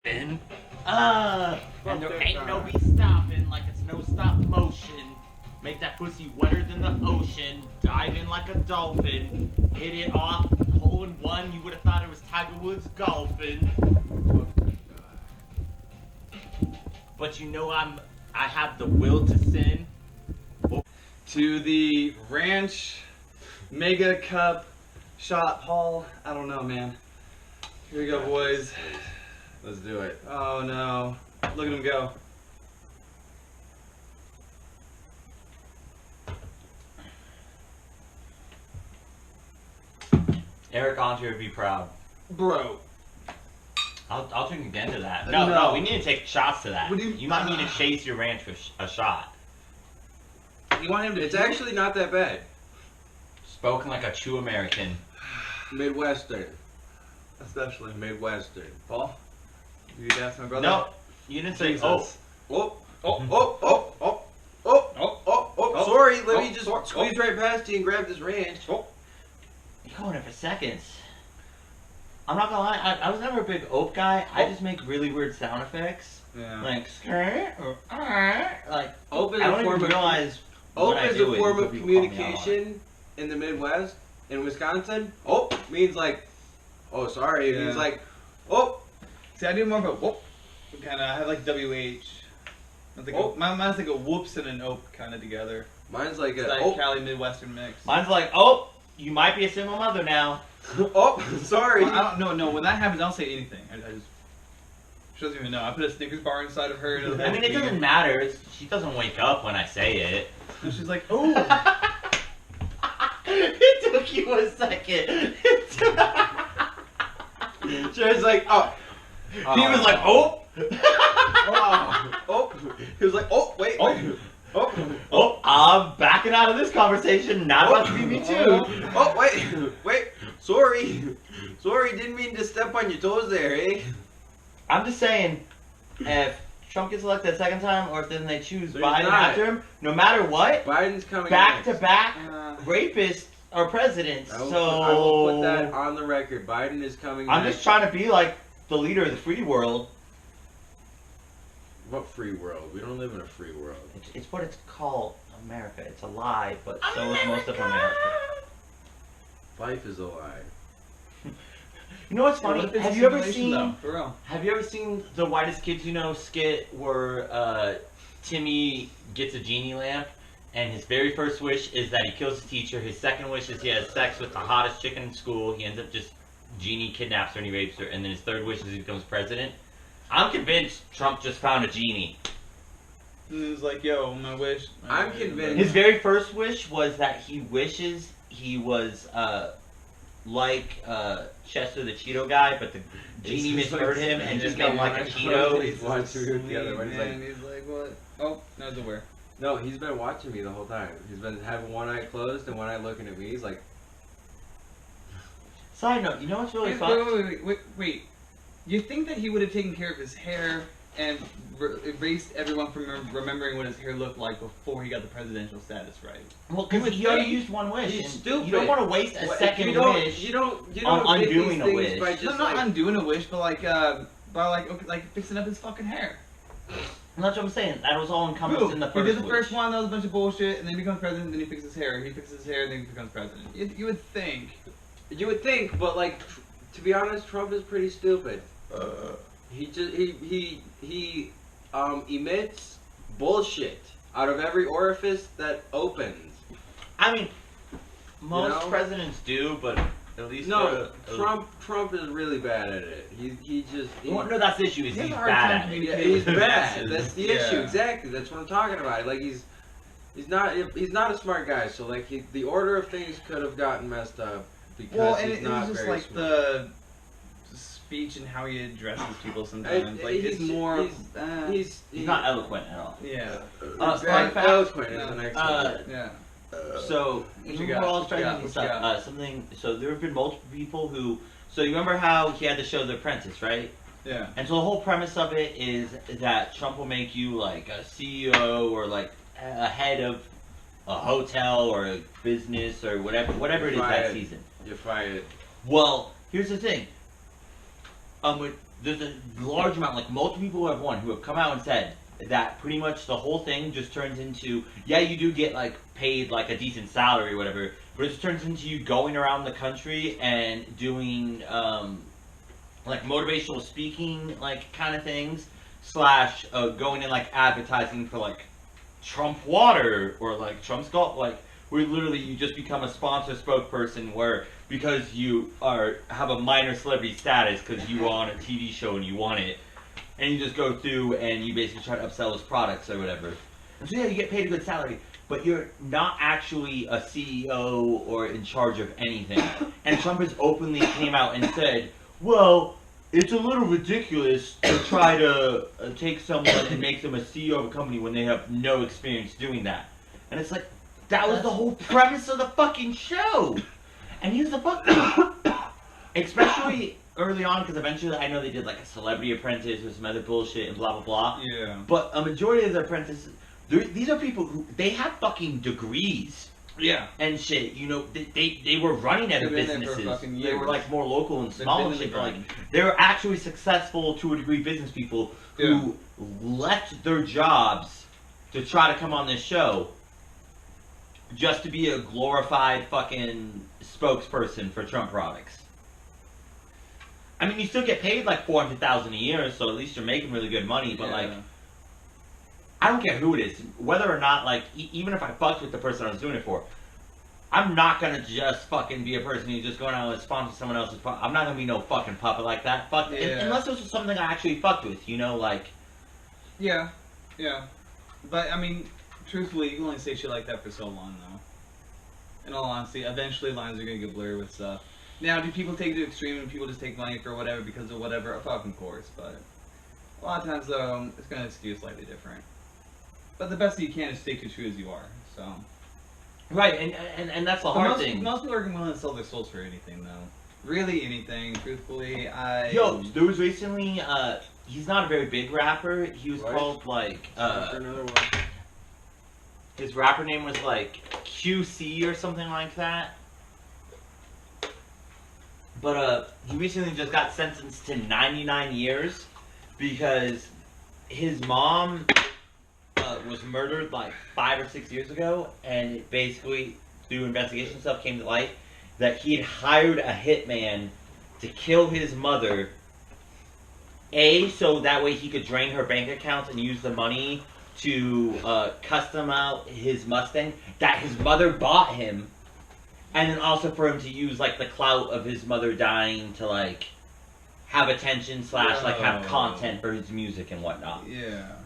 And there ain't no be stopping like it's no stop motion. Make that pussy wetter than the ocean. Dive in like a dolphin. Hit it off, hole in one. You would have thought it was Tiger Woods golfing. But you know I have the will to sin. To the Ranch Mega Cup shot haul. I don't know, man. Here we go, boys. Let's do it. Oh no. Look at him go. Eric Andre would be proud. Bro. I'll drink again to that. No, we need to take shots to that. You might need to chase your ranch with a shot. You want him to? It's actually not that bad. Spoken like a true American. Midwestern. Especially Midwestern. Paul? You dance, my brother? No, you didn't say Jesus. oh. Oh, sorry, let me just squeeze right past you and grab this ranch. You're going in for seconds. I'm not gonna lie, I was never a big ope guy. I just make really weird sound effects. Yeah. Like skirt or like Ope is I a don't form even of realize what I Ope is do a form until of people call me out on it. communication in the Midwest. In Wisconsin, ope means like, oh sorry, it means like, oh. See, I do more of a whoop. Kind of, I have like WH. I think mine's like a whoops and an ope kind of together. Mine's like It's a like oh, Cali Midwestern mix. Mine's like, oh, you might be a single mother now. oh, sorry. Well, I don't know. When that happens, I don't say anything. I just. She doesn't even know. I put a Snickers bar inside of her. And I mean, it doesn't matter. She doesn't wake up when I say it. And she's like, oh. It took you a second. She was like, oh. He was like, oh. Oh. He was like, oh, wait. Oh, I'm backing out of this conversation. Not about to be me too. Oh, wait. Sorry, didn't mean to step on your toes there, eh? I'm just saying, if Trump gets elected a second time, or if then they choose There's Biden not. after him, no matter what, Biden's coming back to next. back rapists are presidents. I will So put that on the record. Biden is coming I'm next. just trying to be like the leader of the free world. What free world? We don't live in a free world. It's what it's called, America. It's a lie, but so is most of America. Life is a lie. You know what's funny? It's Have you ever simulation, seen? though, for real. Have you ever seen the Whitest Kids You Know skit where Timmy gets a genie lamp, and his very first wish is that he kills his teacher. His second wish is he has sex with the hottest chick in school. He ends up just genie kidnaps her and he rapes her. And then his third wish is he becomes president. I'm convinced Trump just found a genie. And it was like, yo, my wish. I'm convinced. His very first wish was that he wishes he was like Chester the Cheeto guy, but the genie misheard him and just made him like a Cheeto. He's watching me with the other one. He's like, He's like, what? Oh, no, the where? no, he's been watching me the whole time. He's been having one eye closed and one eye looking at me. He's like, Side note, you know what's really fun? Wait. You think that he would have taken care of his hair and erased everyone from remembering what his hair looked like before he got the presidential status, right? Well, because he already used one wish. He's and stupid. You don't want to waste a second wish. You don't on get these undoing a things wish. by just No, not undoing a wish, but like fixing up his fucking hair. And that's what I'm saying. That was all encompassed in the He first did the wish. first one, that was a bunch of bullshit, and then he becomes president, then he fixes his hair. He fixes his hair, and then he becomes president. You would think. You would think, but like, to be honest, Trump is pretty stupid. He just he emits bullshit out of every orifice that opens. I mean, most know? presidents do, but at least No, Trump is really bad at it. He just Well, no, that's the issue. Is He has he's a hard bad time at it. communicating. he's bad. That's the issue. Yeah. Exactly. That's what I'm talking about. Like he's not a smart guy. So like the order of things could have gotten messed up because Well, and he's it not was just very like smart. the speech and how he addresses people sometimes. Like it's more. He's not eloquent at all. Yeah. Fun fact, eloquent is the next word. Yeah. So, What you we're got? all What you trying got? to What stuff. you got? So there have been multiple people who. So you remember how he had the show The Apprentice, right? Yeah. And so the whole premise of it is that Trump will make you like a CEO or like a head of a hotel or a business or whatever it is that Fired. season. You're fired. Well, here's the thing. there's a large amount, like multiple people who have come out and said that pretty much the whole thing just turns into, yeah, you do get like paid like a decent salary or whatever, but it just turns into you going around the country and doing like motivational speaking like kind of things, slash going and like advertising for like Trump water or like Trump's golf, like where literally you just become a sponsor spokesperson where because you have a minor celebrity status because you are on a TV show and you want it, and you just go through and you basically try to upsell those products or whatever. And so yeah, you get paid a good salary, but you're not actually a CEO or in charge of anything. And Trump has openly came out and said, well, it's a little ridiculous to try to take someone and make them a CEO of a company when they have no experience doing that. And it's like, that was the whole premise of the fucking show. And here's the fucking... Especially early on, because eventually I know they did like a Celebrity Apprentice or some other bullshit and blah, blah, blah. Yeah. But a majority of the apprentices, these are people who, they have fucking degrees. Yeah. And shit, you know, they were running other businesses. They were like more local and small and shit, but like they were actually successful to a degree business people who left their jobs to try to come on this show just to be a glorified fucking spokesperson for Trump products. I mean, you still get paid like $400,000 a year, so at least you're making really good money. But like, I don't care who it is, whether or not like, even if I fucked with the person I was doing it for, I'm not gonna just fucking be a person who's just going out and sponsor someone else's. I'm not gonna be no fucking puppet like that. Fuck, unless it was something I actually fucked with, you know, like. Yeah, yeah, but I mean, truthfully, you can only say shit like that for so long, though. In all honesty, eventually lines are gonna get blurred with stuff. Now, do people take it to extreme and people just take money for whatever because of whatever? A fucking course, but a lot of times though, it's gonna skew slightly different. But the best that you can is stay as true as you are. So. Right, and that's the hard thing. Most people are willing to sell their souls for anything, though. Really, anything. Truthfully, Yo, there was recently. He's not a very big rapper. He was called like. Another one. His rapper name was like QC or something like that. But he recently just got sentenced to 99 years because his mom was murdered like 5 or 6 years ago, and it basically, through investigation stuff, came to light that he had hired a hitman to kill his mother. So that way he could drain her bank accounts and use the money to custom out his Mustang that his mother bought him. And then also for him to use, like, the clout of his mother dying to, like, have attention / like, have content for his music and whatnot. Yeah.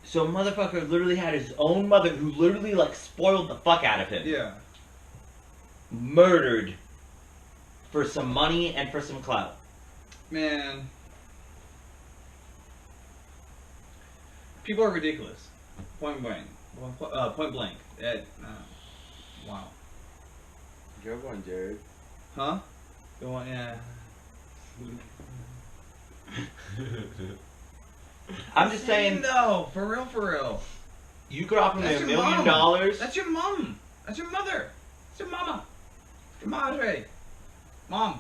So motherfucker literally had his own mother, who literally, like, spoiled the fuck out of him. Yeah. Murdered for some money and for some clout. Man. People are ridiculous. Point blank. Point blank. Wow. Good one, Jared. Huh? Go on, yeah. I'm just saying. No, for real. You could offer me $1 million. That's your mom. That's your mother. That's your mama. Your madre. Mom.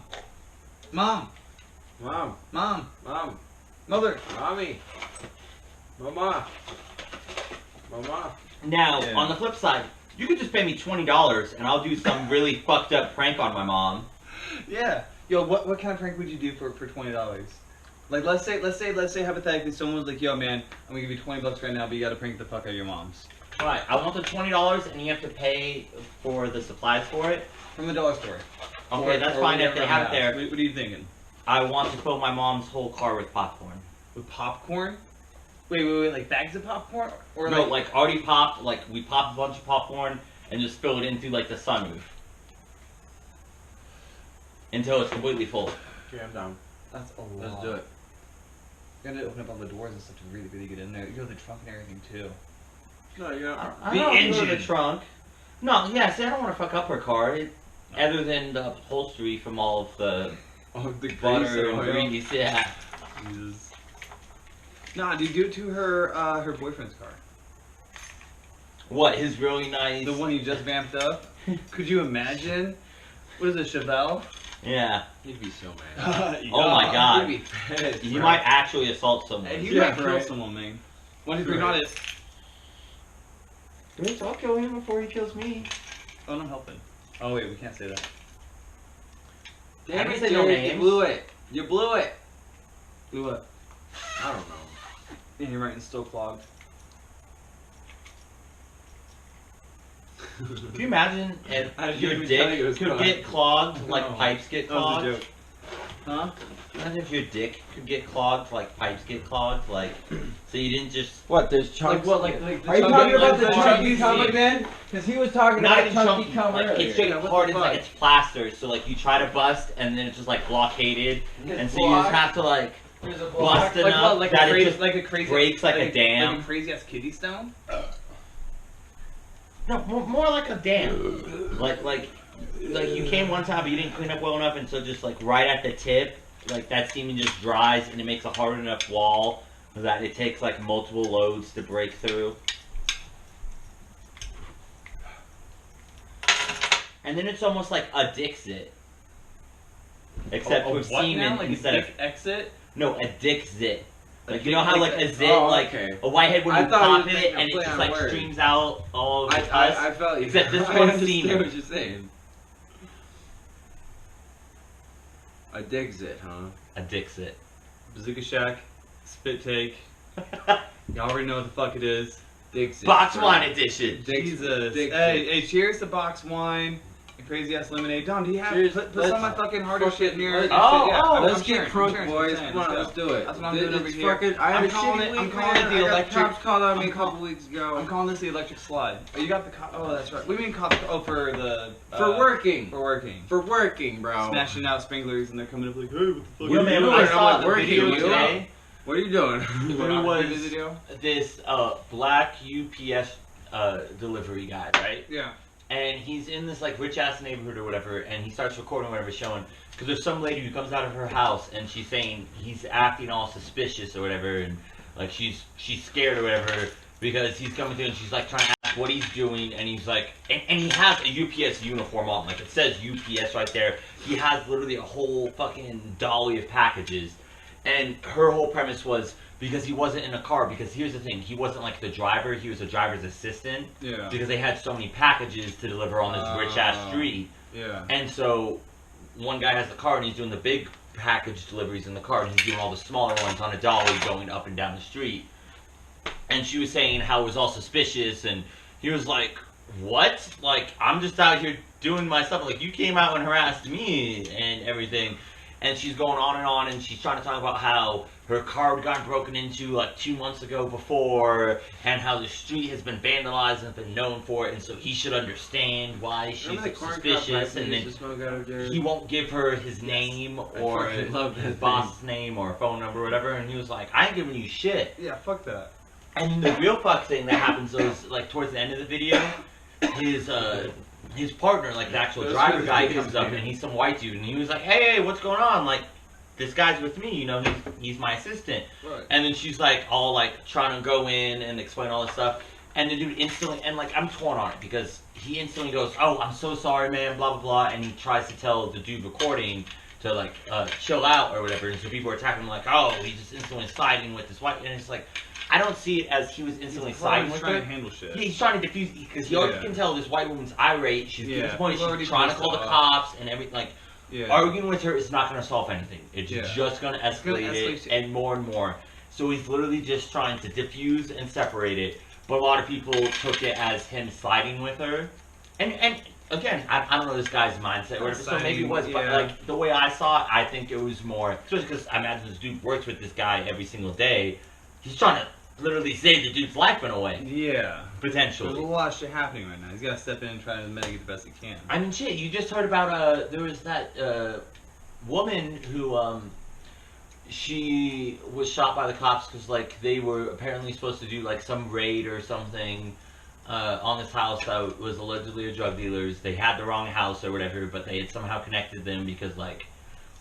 Mom. Mother. Mommy. Mama. Now, Yeah. on the flip side, you could just pay me $20 and I'll do some really fucked up prank on my mom. Yeah. Yo, what kind of prank would you do for $20? Like, let's say hypothetically someone was like, yo, man, I'm gonna give you $20 right now, but you gotta prank the fuck out of your moms. Alright, I want the $20 and you have to pay for the supplies for it. From the dollar store. Okay, that's fine if they have it there. What are you thinking? I want to fill my mom's whole car with popcorn. With popcorn? Wait, like bags of popcorn? Or No, like already popped, like we popped a bunch of popcorn and just fill it in through like the sunroof. Until it's completely full. Okay, I'm down. That's a lot. Let's do it. You're gonna open up all the doors and stuff to really get in there. You go to the trunk and everything too. No, you don't. I The don't go to engine. the trunk. No, yeah, see, I don't want to fuck up her car. Other than the upholstery from all of the The butter and grease, yeah. Jesus. Nah, dude, do it to her boyfriend's car. What, his really nice... The one you just vamped up? Could you imagine? What is it, Chevelle? Yeah. He'd be so mad. Oh my god. He'd be pissed, You bro. might actually assault someone. He Yeah, might kill right. someone, man. 1, 2, 3, not it. Bitch, I'll kill him before he kills me. Oh, no, I'm helping. Oh wait, we can't say that. I Damn didn't it, say no Jake, you names. blew it. You blew it. Do what? I don't know. Yeah, you're right. It's still clogged. Can you imagine if I didn't your even tell you it was dick could clogged. get clogged like No. pipes get That was clogged? a joke. Huh? Imagine if your dick could get clogged like pipes get clogged, like so you didn't just What? There's chunks. Like Are you the talking chunky- about the like chunky chunky cum seed. again? Because he was talking not about even chunky chunky, cum like earlier. it's straight Yeah, what hard. the It's like fuck? it's plaster, so like you try to bust and then it's just like blockaded, and so you just have to like There's a bust Like enough what? Like that a it crazy, just like a crazy, breaks like a dam. like a crazy ass kidney stone. No, more like a dam. Like you came one time, but you didn't clean up well enough, and so just like right at the tip, like that semen just dries, and it makes a hard enough wall that it takes like multiple loads to break through. And then it's almost like a Dixit, except Oh, with what semen now? Like instead of exit. no a Dixit. A Like you know how like a zit, Oh, like okay. a whitehead when I you thought pop you were it making a and it play just on like words. streams out all of the pus. I felt you. Except this I one's understand semen. what you're saying. A Dixit, huh? A Dixit. Bazooka Shack, spit take. Y'all already know what the fuck it is. Dixit. Box bro. wine edition. Jesus. Dixit. Hey, cheers to box wine and crazy ass lemonade. Don, do you have Cheers. put some of my fucking harder shit in here? let's- I'm Let's get sharing, crunk, boys. I'm Come on, sharing. let's do it. That's what I'm doing over It's here. fucking, I had I'm a calling shitty it- week, I'm calling man. it the I got electric- cops called on me I'm a couple weeks ago. I'm calling this the electric slide. Oh, you got the oh, that's right. What do you mean cop? Oh, for the For working. For working. For working, bro. Smashing out sprinklers and they're coming up like, hey, what the fuck? Yo, are man, you I doing? saw I'm the working, video you know? today. What are you doing? There was video? this black UPS delivery guy, right? Yeah. And he's in this like rich ass neighborhood or whatever, and he starts recording whatever, showing because there's some lady who comes out of her house and she's saying he's acting all suspicious or whatever, and like she's scared or whatever because he's coming through and she's like trying to ask what he's doing, and he's like, and he has a UPS uniform on, like it says UPS right there. He has literally a whole fucking dolly of packages, and her whole premise was because he wasn't in a car. Because here's the thing, he wasn't like the driver; he was a driver's assistant. Yeah. Because they had so many packages to deliver on this rich ass street. Yeah. And so one guy has the car and he's doing the big package deliveries in the car, and he's doing all the smaller ones on a dolly going up and down the street. And she was saying how it was all suspicious, and he was like, what? Like, I'm just out here doing my stuff. Like, you came out and harassed me and everything. And she's going on, and she's trying to talk about how her car had gotten broken into like 2 months ago before, and how the street has been vandalized and been known for it, and so he should understand why she's Remember the corn cob suspicious, pipe we and used then to smoke out of, Jared? he won't give her his name or fucking love that his thing. boss's name or phone number or whatever, and he was like, I ain't giving you shit. Yeah, fuck that. And the real fuck thing that happens is like towards the end of the video, his partner, like the actual Those driver are the guy, biggest comes up thing. and he's some white dude, and he was like, hey, what's going on? Like, this guy's with me, you know, he's my assistant. Right. And then she's like all like trying to go in and explain all this stuff, and the dude instantly, and like I'm torn on it because he instantly goes, oh, I'm so sorry, man, blah blah blah, and he tries to tell the dude recording to like chill out or whatever, and so people are attacking him like, oh, he's just instantly siding with this white, and it's like, I don't see it as he was instantly siding with trying her. to handle shit. Yeah, he's trying to diffuse, because he already Yeah. can tell this white woman's irate. She's Yeah, to the point people already she's trying to pissed call the off. cops and everything. Like, Yeah. arguing with her is not going to solve anything. It's Yeah. just going to escalate it escalate and more. So he's literally just trying to diffuse and separate it. But a lot of people took it as him siding with her. And again, I don't know this guy's mindset or whatever, so maybe it was. But Yeah. like the way I saw it, I think it was more, especially because I imagine this dude works with this guy every single day. He's trying to literally save the dude's life in a way, Yeah. There's a potentially. lot of shit happening right now. He's got to step in and try to mitigate the best he can. I mean, shit, you just heard about, there was that, woman who, she was shot by the cops because, like, they were apparently supposed to do, like, some raid or something, on this house that was allegedly a drug dealer's. They had the wrong house or whatever, but they had somehow connected them because, like,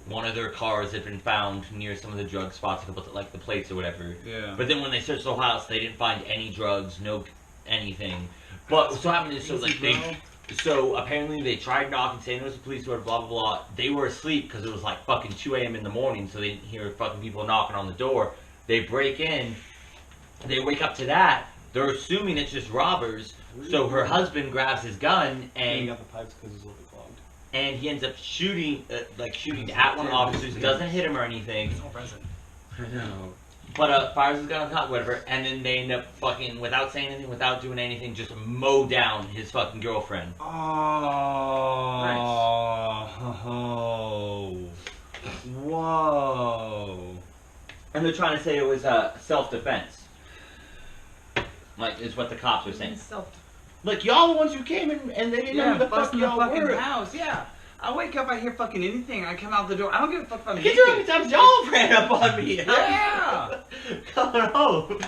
one of their cars had been found near some of the drug spots, like the plates or whatever. Yeah. But then when they searched the whole house, they didn't find any drugs, no anything. But what's happened is, so like they So apparently they tried knocking, saying it was the police, or blah blah blah. They were asleep because it was like fucking 2 a.m. in the morning, so they didn't hear fucking people knocking on the door. They break in, they wake up to that. They're assuming it's just robbers. So her husband grabs his gun And he and got the pipes because it's a little bit clogged. he ends up shooting at one of the officers. Doesn't hit him or anything, It's all present. I know. but fires his gun on top, whatever. And then they end up fucking, without saying anything, without doing anything, just mow down his fucking girlfriend. Oh. Whoa. And they're trying to say it was self-defense. Like, is what the cops are saying. Like, y'all the ones who came in and they didn't know who the fuck busting the y'all fucking were. house. Yeah. I wake up, I hear fucking anything. I come out the door. I don't give a fuck if I'm Get you how many naked. times y'all ran up on me. Yeah. Coming home.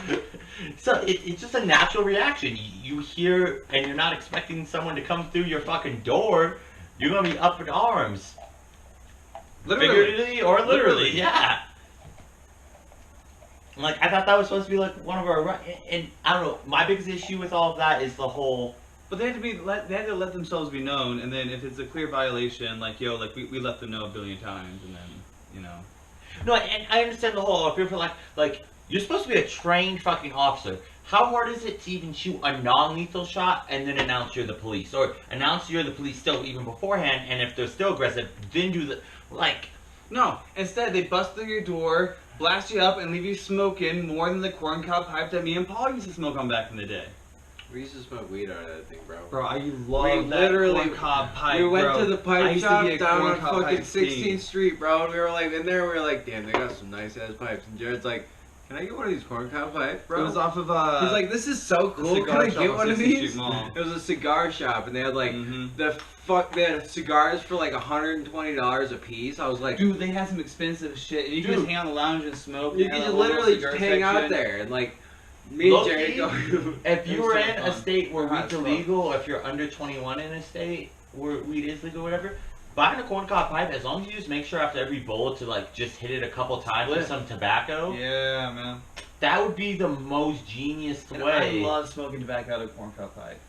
So it's just a natural reaction. You hear and you're not expecting someone to come through your fucking door. You're gonna be up in arms. Literally. Figuratively or literally, Literally. yeah. Like, I thought that was supposed to be like one of our, and I don't know. My biggest issue with all of that is the whole. But they had to let themselves be known, and then if it's a clear violation, like yo, like we let them know a billion times, and then you know. No, and I understand the whole fear for like you're supposed to be a trained fucking officer. How hard is it to even shoot a non-lethal shot and then announce you're the police, or announce you're the police still even beforehand, and if they're still aggressive, then do the like. No, instead they bust through your door, blast you up, and leave you smoking more than the corncob pipe that me and Paul used to smoke on back in the day. We used to smoke weed out of that thing, bro. Bro, I We love that literally- corncob pipe, We went bro. to the I pipe used to shop be a down on corncob fucking pipe 16th fiend. Street, bro. And we were like in there. We were like, damn, they got some nice ass pipes. And Jared's like, can I get one of these corncob pipes, bro? It was off of He's like, this is so the cool. Can cigar I shop get on one of 16th these? Street Mall. It was a cigar shop, and they had like Mhm. they had cigars for like $120 a piece. I was like, Dude, they had some expensive shit, and you could Dude. just hang out on the lounge and smoke. you They could had just a little literally cigar just hang out section. there, and like me and Low-key, Jared go. If It you was were so in a fun. state where Hot weed's as fuck. illegal, if you're under 21 in a state where weed is legal, whatever, buying a corncob pipe, as long as you just make sure after every bowl to like just hit it a couple times with some tobacco, Yeah, man. that would be the most genius And way. I love smoking tobacco out of a corncob pipe.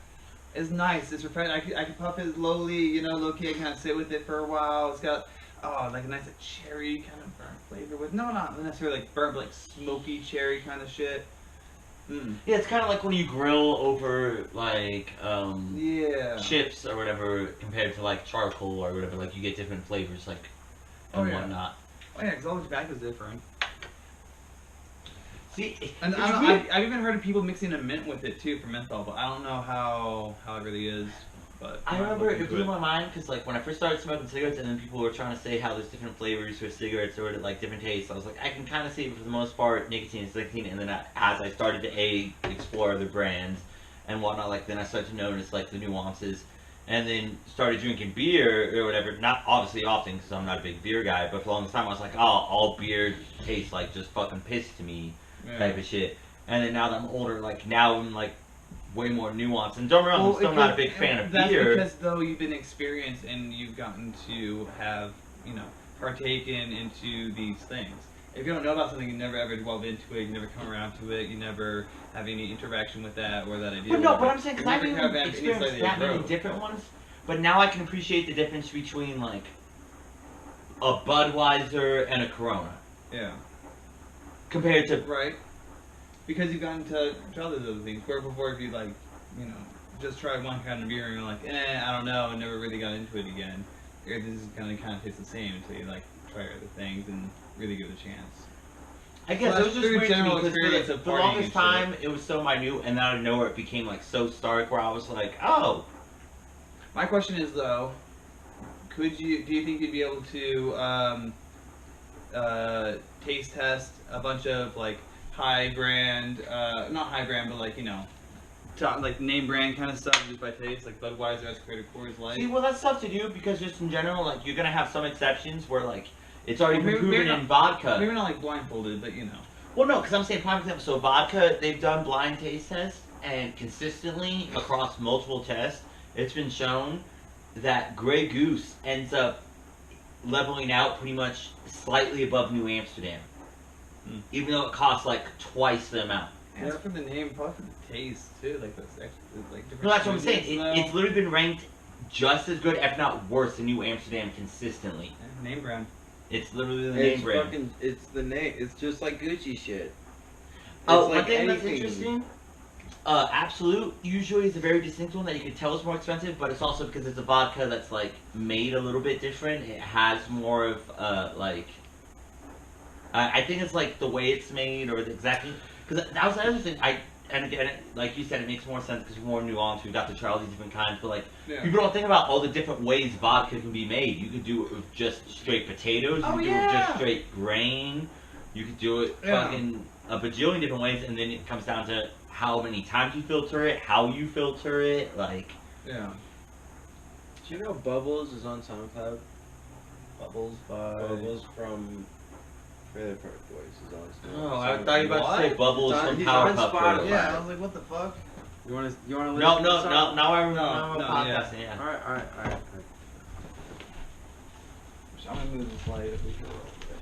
It's nice. It's refreshing. I could puff it slowly, you know, low key. I kind of sit with it for a while. It's got like a nice cherry kind of burnt flavor with not necessarily like burnt, but like smoky cherry kind of shit. Mm. Yeah, it's kind of like when you grill over like Yeah. chips or whatever compared to like charcoal or whatever. Like you get different flavors, like and Oh, yeah. whatnot. Oh yeah, because all the tobacco's different. See, And it's I don't know, weird. I've even heard of people mixing a mint with it too for menthol, but I don't know how it really is. But I might remember look it into blew my mind because like when I first started smoking cigarettes and then people were trying to say how there's different flavors for cigarettes or like different tastes. I was like, I can kind of see it for the most part, nicotine is nicotine. And then as I started to explore other brands and whatnot, like then I started to notice like the nuances. And then started drinking beer or whatever. Not obviously often because I'm not a big beer guy, but for the longest time I was like, oh, all beer tastes like just fucking piss to me, type of shit. And then now that I'm older, like now I'm like way more nuanced. And don't get me wrong, I'm still not a big fan of that's beer. because though you've been experienced and you've gotten to have, you know, partaken into these things. If you don't know about something, you never ever delve into it, you never come around to it, you never have any interaction with that or that idea. But no, whatever. but I'm saying because You I've never even have any experienced slightly that many growth. different ones. But now I can appreciate the difference between like a Budweiser and a Corona Yeah. compared to Right. Because you've gotten to try those other things. Where before, if you like, you know, just tried one kind of beer and you're like, I don't know, and never really got into it again. Or this is gonna kind of taste the same until you like try other things and really give it a chance. I guess Well, it was just through weird to me general because experience for of the partying longest and time it was so minute, and out of nowhere it became like so stark where I was like, oh, My question is though, do you think you'd be able to taste test a bunch of like high brand, not high brand, but like, you know, like name brand kind of stuff just by taste, like Budweiser, Escalator, Coors Light? see, well that's tough to do because just in general, like you're gonna have some exceptions where like it's already Well, been maybe proven not- in vodka. Maybe not like blindfolded, but you know. Well, no, because I'm saying prime example. So vodka, they've done blind taste tests, and consistently across multiple tests, it's been shown that Grey Goose ends up leveling out pretty much slightly above New Amsterdam, even though it costs like twice the amount. And it's for the name, probably for the taste too, like those extra, like different. No, that's what I'm saying. sweetness, though. It's literally been ranked just as good, if not worse, than New Amsterdam consistently. Name brand. It's literally the It's name brand. fucking. It's the name. It's just like Gucci shit. Oh, It's one thing that's anything. interesting. Absolute usually is a very distinct one that you can tell is more expensive, but it's also because it's a vodka that's like made a little bit different. It has more of like. I think it's like the way it's made or exactly because that was the other thing. And again, like you said, it makes more sense because we're more nuanced. We've got to try all these different kinds, but like people don't think about all the different ways vodka can be made. You could do it with just straight potatoes. You could do it with just straight grain. You could do it fucking a bajillion different ways, and then it comes down to how many times you filter it, how you filter it, like. Yeah. Do you know Bubbles is on SoundCloud? Bubbles by. Bubbles from Trailer Park Boys is on SoundCloud. Oh, I thought you were about to say What? Bubbles He's on- from he's on Powerpuff Spotify. Girls. Yeah, I was like, what the fuck? You wanna listen No, to no, the no. song? Now I'm No, podcasting. Yeah. Alright. I'm gonna move this light if we can real quick.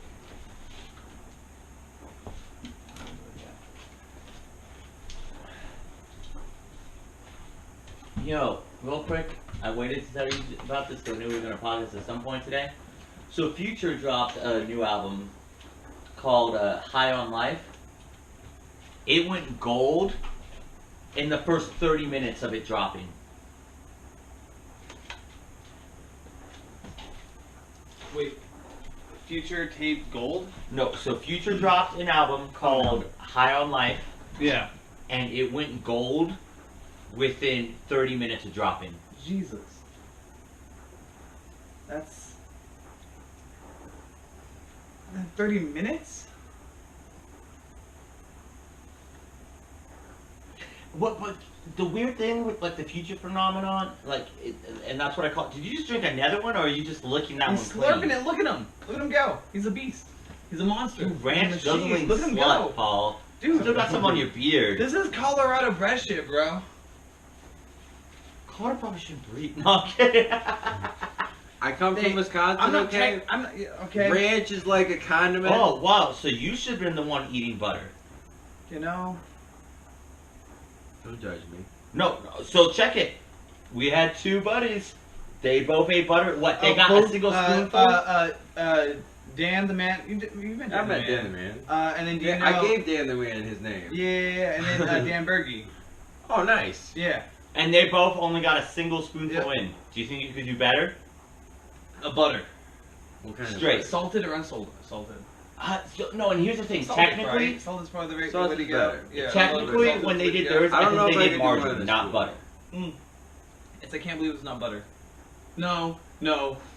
Yo, real quick, I waited to tell you about this because I knew we were going to podcast at some point today. So Future dropped a new album called High on Life. It went gold in the first 30 minutes of it dropping. Wait, Future taped gold? No, so Future dropped an album called High on Life, Yeah. and it went gold within 30 minutes of dropping. Jesus. That's 30 minutes? What the weird thing with like the Future phenomenon, like, and that's what I call it. Did you just drink another one, or are you just licking that He's one clean? slurping it. Look at him. Look at him go. He's a beast. He's a monster. You ranch He's a machine. guzzling Look at him slut, go. Paul. Dude, Still got some on your beard. this is Colorado breast shit, bro. Carter probably shouldn't breathe. No, I'm kidding. I come Hey, from Wisconsin, I'm not okay? I'm not, yeah, okay. Ranch is like a condiment. Oh, wow. So you should have been the one eating butter. You know. Don't judge me. No, so check it. We had two buddies. They both ate butter. What? They got both, a single spoonful? Dan the man. You mentioned I Dan met the Dan the Man. And then do you know? I gave Dan the Man his name. Yeah, and then Dan Berge. Oh, nice. Yeah. And they both only got a single spoonful Yep. in. Do you think you could do better? A butter. What kind Straight. Salted or unsalted? Salted. No, and here's the thing. Salted, Technically, right? Salted's probably the right Salted's way to go. better. Yeah. technically, Salted's when they the way did to go. theirs, I I don't know think if they I did could do more margarine, than not this. butter. It's I can't believe it's not butter. No.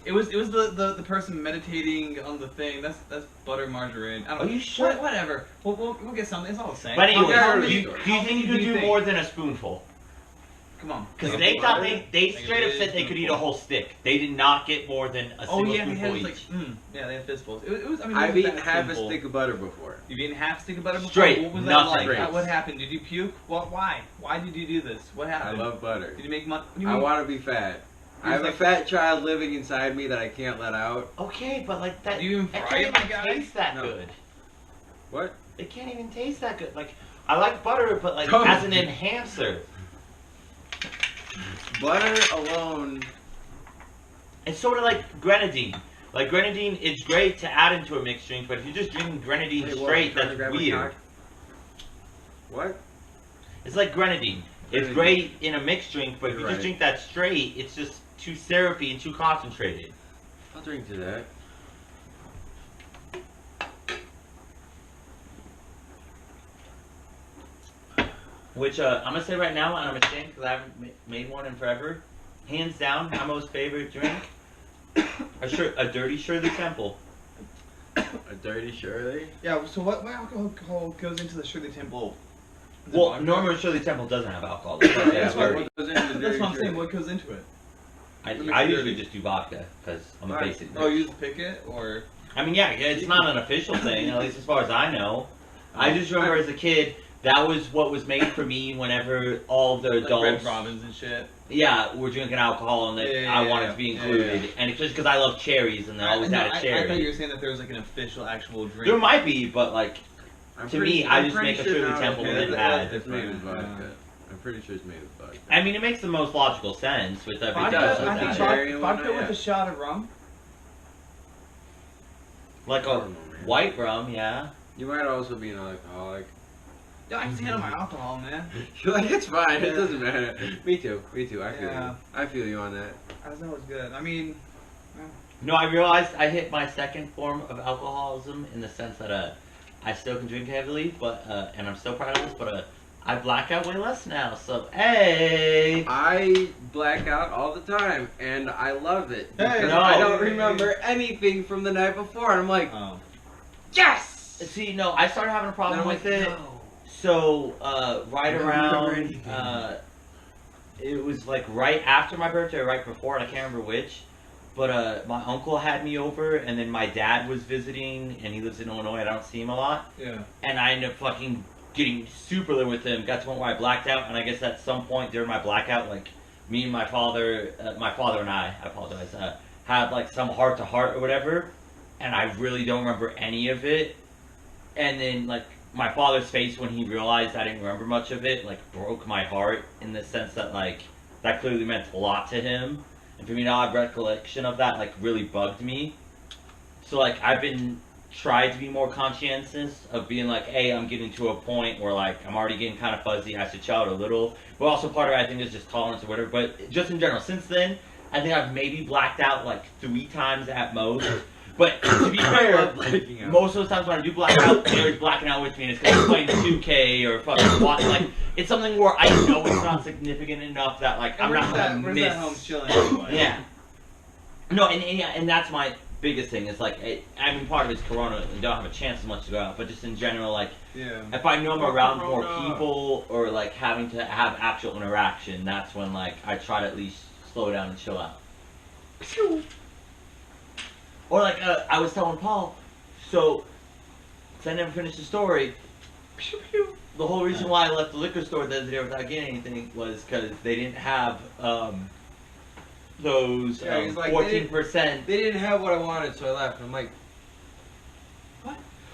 It was the person meditating on the thing. That's butter margarine. I don't Are know. you sure? Whatever. We'll get something. It's all the same. But anyway, Yeah, do you think you could do more than a spoonful? Come on. Because Like they a thought butter? they Like a straight up big said they could eat a spoonful. whole stick. They did not get more than a Oh single yeah, they spoonful had like each. yeah, they had fistfuls. It was. I mean, I've it was eaten that half a simple. stick of butter before. You've eaten half stick of butter before. Straight, What was nothing. that like? What happened? Did you puke? Why? Why did you do this? What I happened? love butter. Did you make money? I want to be fat. I have a like- fat child living inside me that I can't let out. Okay, but like that, Do you even it fry can't it, my even guy? taste that No. good. What? It can't even taste that good. Like I like butter, but like Don't. as an enhancer. Butter alone. It's sort of like grenadine. Like grenadine, it's great to add into a mixed drink, but if you're just drinking grenadine Wait, what? straight, Trying to that's grab a weird. cock? What? It's like grenadine. It's Grenadine. great in a mixed drink, but if you You're just right. drink that straight, it's just too syrupy and too concentrated. I'll drink to that. Which I'm gonna say right now, and I'm ashamed because I haven't made one in forever. Hands down, my most favorite drink, a dirty Shirley Temple. A dirty Shirley? Yeah. So what alcohol goes into the Shirley Temple? Is it Well, vodka? normally Shirley Temple doesn't have alcohol. Yeah, That's what dirty. goes into the That's dirty what I'm saying. Shirley? What goes into it? I usually just do vodka because I'm a Right. basic. Oh, bitch. you just pick it, or I mean, yeah, it's not an official thing, at least as far as I know. I just remember as a kid, that was what was made for me whenever all the like Red adults, Robins and shit. yeah, were drinking alcohol and that Yeah, I yeah, wanted yeah. to be Yeah, included. yeah. And it's just because I love cherries and they always No, had a I cherry. thought you were saying that there was like an official, actual drink. There might be, but like, I'm To pretty- me, I I'm just pretty make a sure Shirley now Temple it's and made- then add. It's made with vodka. I'm pretty sure it's made with vodka. I mean, it makes the most logical sense with everything. Vodka, does, with I think that. cherry and vodka whatnot, with a shot of rum. Like I a don't know, man. white rum, yeah. You might also be an alcoholic. Yeah, I can see it on my alcohol, man. You're like, it's fine. It Yeah. doesn't matter. Me too. I feel Yeah. you. I feel you on that. I know it's good. I mean, No, I realized I hit my second form of alcoholism in the sense that I still can drink heavily, but and I'm still proud of this, but I black out way less now. So hey, I black out all the time, and I love it Hey, because no. I don't remember anything from the night before. And I'm like, oh. yes. see, no, I started having a And problem I'm with like, it. no. So right I don't remember around anything. it was like right after my birthday, or right before, and I can't remember which. But my uncle had me over, and then my dad was visiting, and he lives in Illinois. I don't see him a lot, Yeah. and I ended up fucking getting super lit with him. Got to the point where I blacked out, and I guess at some point during my blackout, like me and my father and I apologize, had like some heart to heart or whatever, and I really don't remember any of it. And then like my father's face when he realized I didn't remember much of it, like broke my heart in the sense that like that clearly meant a lot to him. And for me to not have recollection of that, like, really bugged me. So, like, I've been trying to be more conscientious of being like, hey, I'm getting to a point where, like, I'm already getting kind of fuzzy. I should chill out a little. But also part of it, I think, is just tolerance or whatever. But just in general, since then, I think I've maybe blacked out, like, 3 times at most. But to be fair, most of the times when I do black out, Gary's blacking out with me, and it's because I'm playing 2K or fucking watching. Like, it's something where I know it's not significant enough that, like, I'm not gonna Where's miss. that home chilling anyway? Yeah. No, and that's my biggest thing. Is like, I mean, part of it's Corona, and don't have a chance as much to go out. But just in general, like, Yeah. if I know I'm Oh, around more Corona. people or like having to have actual interaction, that's when like I try to at least slow down and chill out. Or like I was telling Paul, so I never finished the story. The whole reason why I left the liquor store the other day without getting anything was because they didn't have those Yeah, he's like, 14%. They didn't have what I wanted, so I left. I'm like,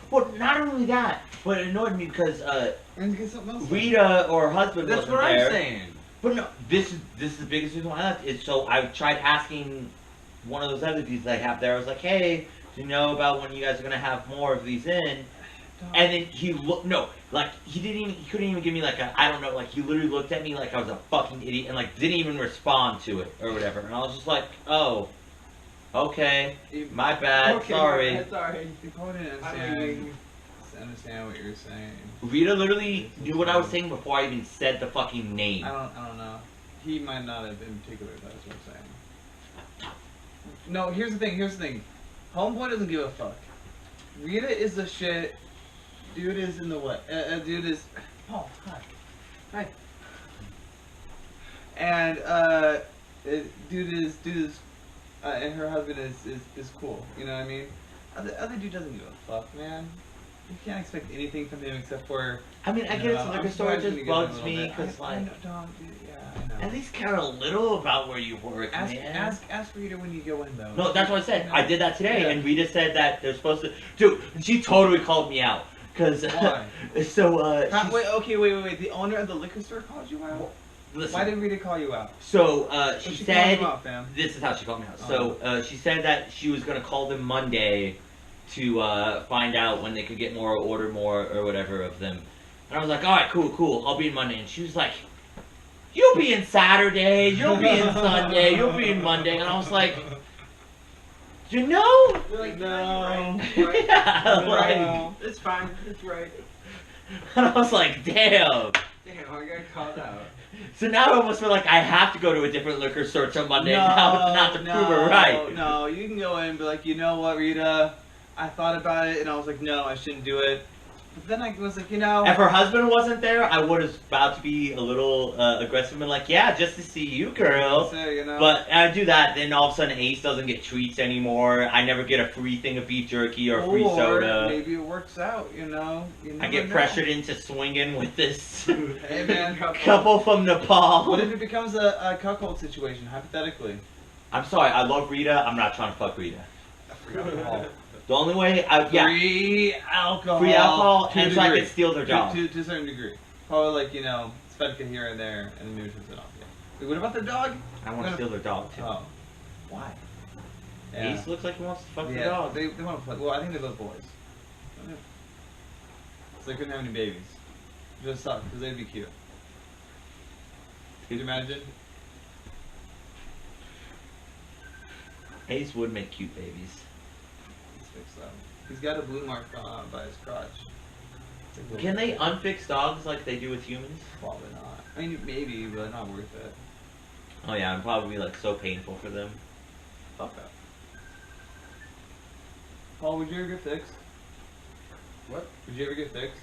Well, not only that, but it annoyed me because And get something else. Rita or her husband that's wasn't what there. I'm saying. But no, this is the biggest reason why I left. Is so I tried asking one of those other dudes they have there. I was like, hey, do you know about when you guys are gonna have more of these in? And then he looked, no, like, he couldn't even give me, like, I don't know, like, he literally looked at me like I was a fucking idiot and, like, didn't even respond to it or whatever. And I was just like, oh, okay, my bad, Okay, sorry. my bad, sorry. You probably didn't understand what you're saying. Rita literally knew what I was saying before I even said the fucking name. I don't know. He might not have in particular, that's what I'm saying. No, here's the thing. Homeboy doesn't give a fuck. Rita is the shit. Dude is in the what? Dude is. Oh, hi. Hi. And dude is, and her husband is cool. You know what I mean? Other dude doesn't give a fuck, man. You can't expect anything from him except for. I mean, I you get know, it's a liquor I'm store, it surprised just when you get bugs a me, little bit. because, I like, know, don't, dude, yeah, I know. at least care a little about where you work, man. Ask Rita when you go in though. No, that's what I said. You know? I did that today, Yeah. and Rita said that they're supposed to. Dude, she totally called me out. Cause Why? so Wait. The owner of the liquor store called you out? listen. Why did Rita call you out? So What'd she call said you out, fam? this is how she called me out. So she said that she was gonna call them Monday to find out when they could get more, or order more, or whatever of them. And I was like, all right, cool. I'll be in Monday. And she was like, you'll be in Saturday, you'll be in Sunday, you'll be in Monday. And I was like, you know? You're like, No. you're right. Yeah, like, No. It's fine. It's right. and I was like, damn. Damn, I got called out. So now I almost feel like I have to go to a different liquor store till Monday now not to prove her right. No, you can go in and be like, you know what, Rita? I thought about it and I was like, no, I shouldn't do it. But then I was like, you know. If her husband wasn't there, I would have about to be a little aggressive and like, yeah, just to see you, girl. So, you know. But I do that, then all of a sudden Ace doesn't get treats anymore. I never get a free thing of beef jerky or free soda. Maybe it works out, you know. You I never get know. pressured into swinging with this Hey, man. couple from Nepal. What if it becomes a cuckold situation, hypothetically? I'm sorry, I love Rita. I'm not trying to fuck Rita. Free alcohol. The only way, Free alcohol. free alcohol, To a and so I degree. can steal their job. To a certain degree. Probably like, you know, it's Spedka here and there, and then neutrals it off. Yeah. Wait, what about the dog? I want to steal their dog too. Oh. Why? Ace looks like he wants to fuck the Yeah, dog. they want to fuck. Well, I think they're both boys. So they couldn't have any babies. Just suck, because they'd be cute. Could you imagine? Ace would make cute babies. Let's fix that. He's got a blue mark by his crotch. Can they unfix dogs like they do with humans? Probably not. I mean, maybe, but not worth it. Oh yeah, it'd probably be like so painful for them. Fuck that. Paul, would you ever get fixed? What? Would you ever get fixed?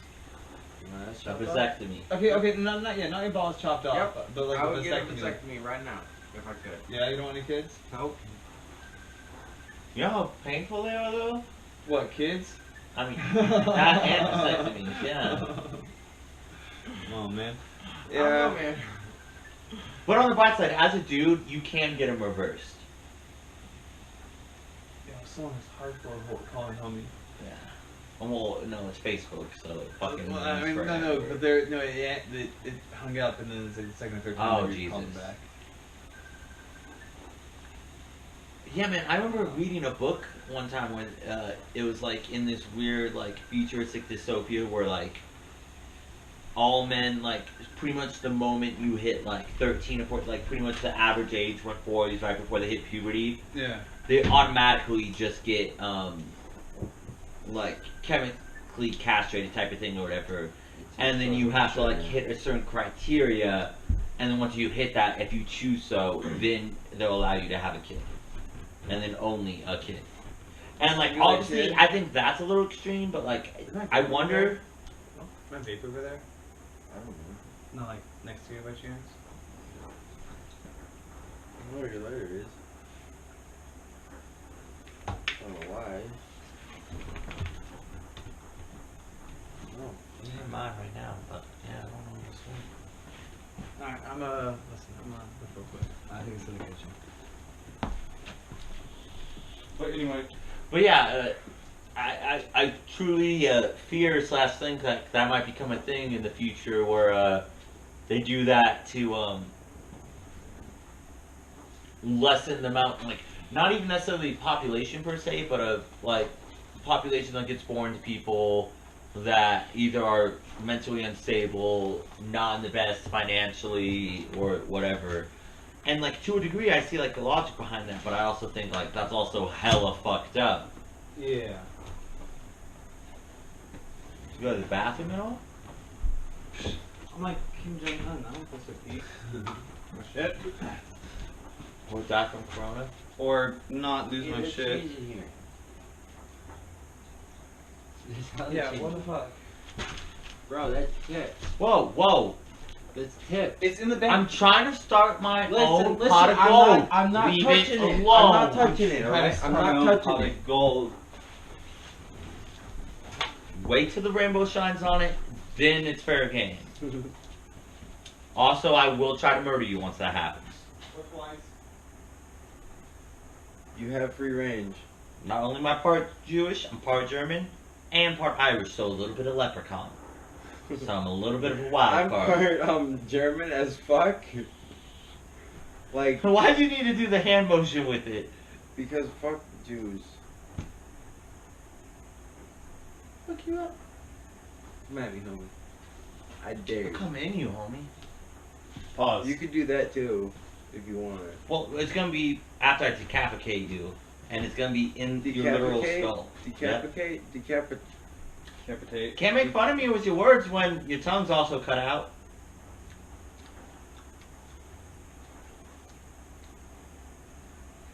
A vasectomy. Okay, not yet. Not your balls chopped off, Yep. but like I a would get a vasectomy. vasectomy right now if I could. Yeah, you don't want any kids? Nope. You know how painful they are though? What, kids? I mean, that and vasectomies, yeah. Oh man. I don't know, man. But on the bright side, as a dude, you can get them reversed. Yo, someone is hardcore calling homie. Yeah. Well, no, it's Facebook, so it fucking. Well, I mean, ruins no, forever. but there, no, it hung up, and then it's like the second or third time Oh, they called him Jesus. back. Yeah, man, I remember reading a book one time when it was like in this weird, like, futuristic dystopia where, like, all men, like, pretty much the moment you hit, like, 13 or 14, like, pretty much the average age when boys, right before they hit puberty, Yeah. they automatically just get, like, chemically castrated type of thing or whatever. And then you have to, like, hit a certain criteria, and then once you hit that, if you choose so, then they'll allow you to have a kid. And then only a kid. And, like, You like obviously, kid? I think that's a little extreme, but, like, I wonder... My vape over there? I don't know. Not like next to you by chance? I don't know where your lighter is. I don't know why. No. It's in mine right now, but, yeah, I don't know what's Alright, listen, I'm gonna look real quick. I think it's in the kitchen. But anyway. But yeah, I truly fear / think that that might become a thing in the future where they do that to lessen the amount, like, not even necessarily population per se, but of, like, population that gets born to people that either are mentally unstable, not in the best financially, or whatever. And, like, to a degree, I see, like, the logic behind that, but I also think, like, that's also hella fucked up. Yeah. You go to the bathroom at all? I'm like Kim Jong-un, I'm supposed to eat. Shit. Or die from corona? Or not lose Yeah, my there's shit. cheese in here. There's other Yeah, cheese. what the fuck? Bro, that's tip. Whoa, whoa. That's tip. It's in the bag. I'm trying to start my Listen, own listen, pot of I'm gold. not- I'm not Leave touching it. alone. I'm not touching it, alright? I'm not touching it. Gold. Wait till the rainbow shines on it, then it's fair game. Also, I will try to murder you once that happens. You have free range. Not only am I part Jewish, I'm part German, and part Irish, so a little bit of leprechaun. So I'm a little bit of a wild I'm card. part German as fuck. Like, Why do you need to do the hand motion with it? because fuck Jews. Look you up. Come at me, homie. I dare I'll you. come in you, homie. Pause. You could do that too, if you want. Well, it's gonna be after I decapitate you, and it's gonna be in your literal Decapitate? skull. Decapitate? Decapitate. Can't make fun of me with your words when your tongue's also cut out.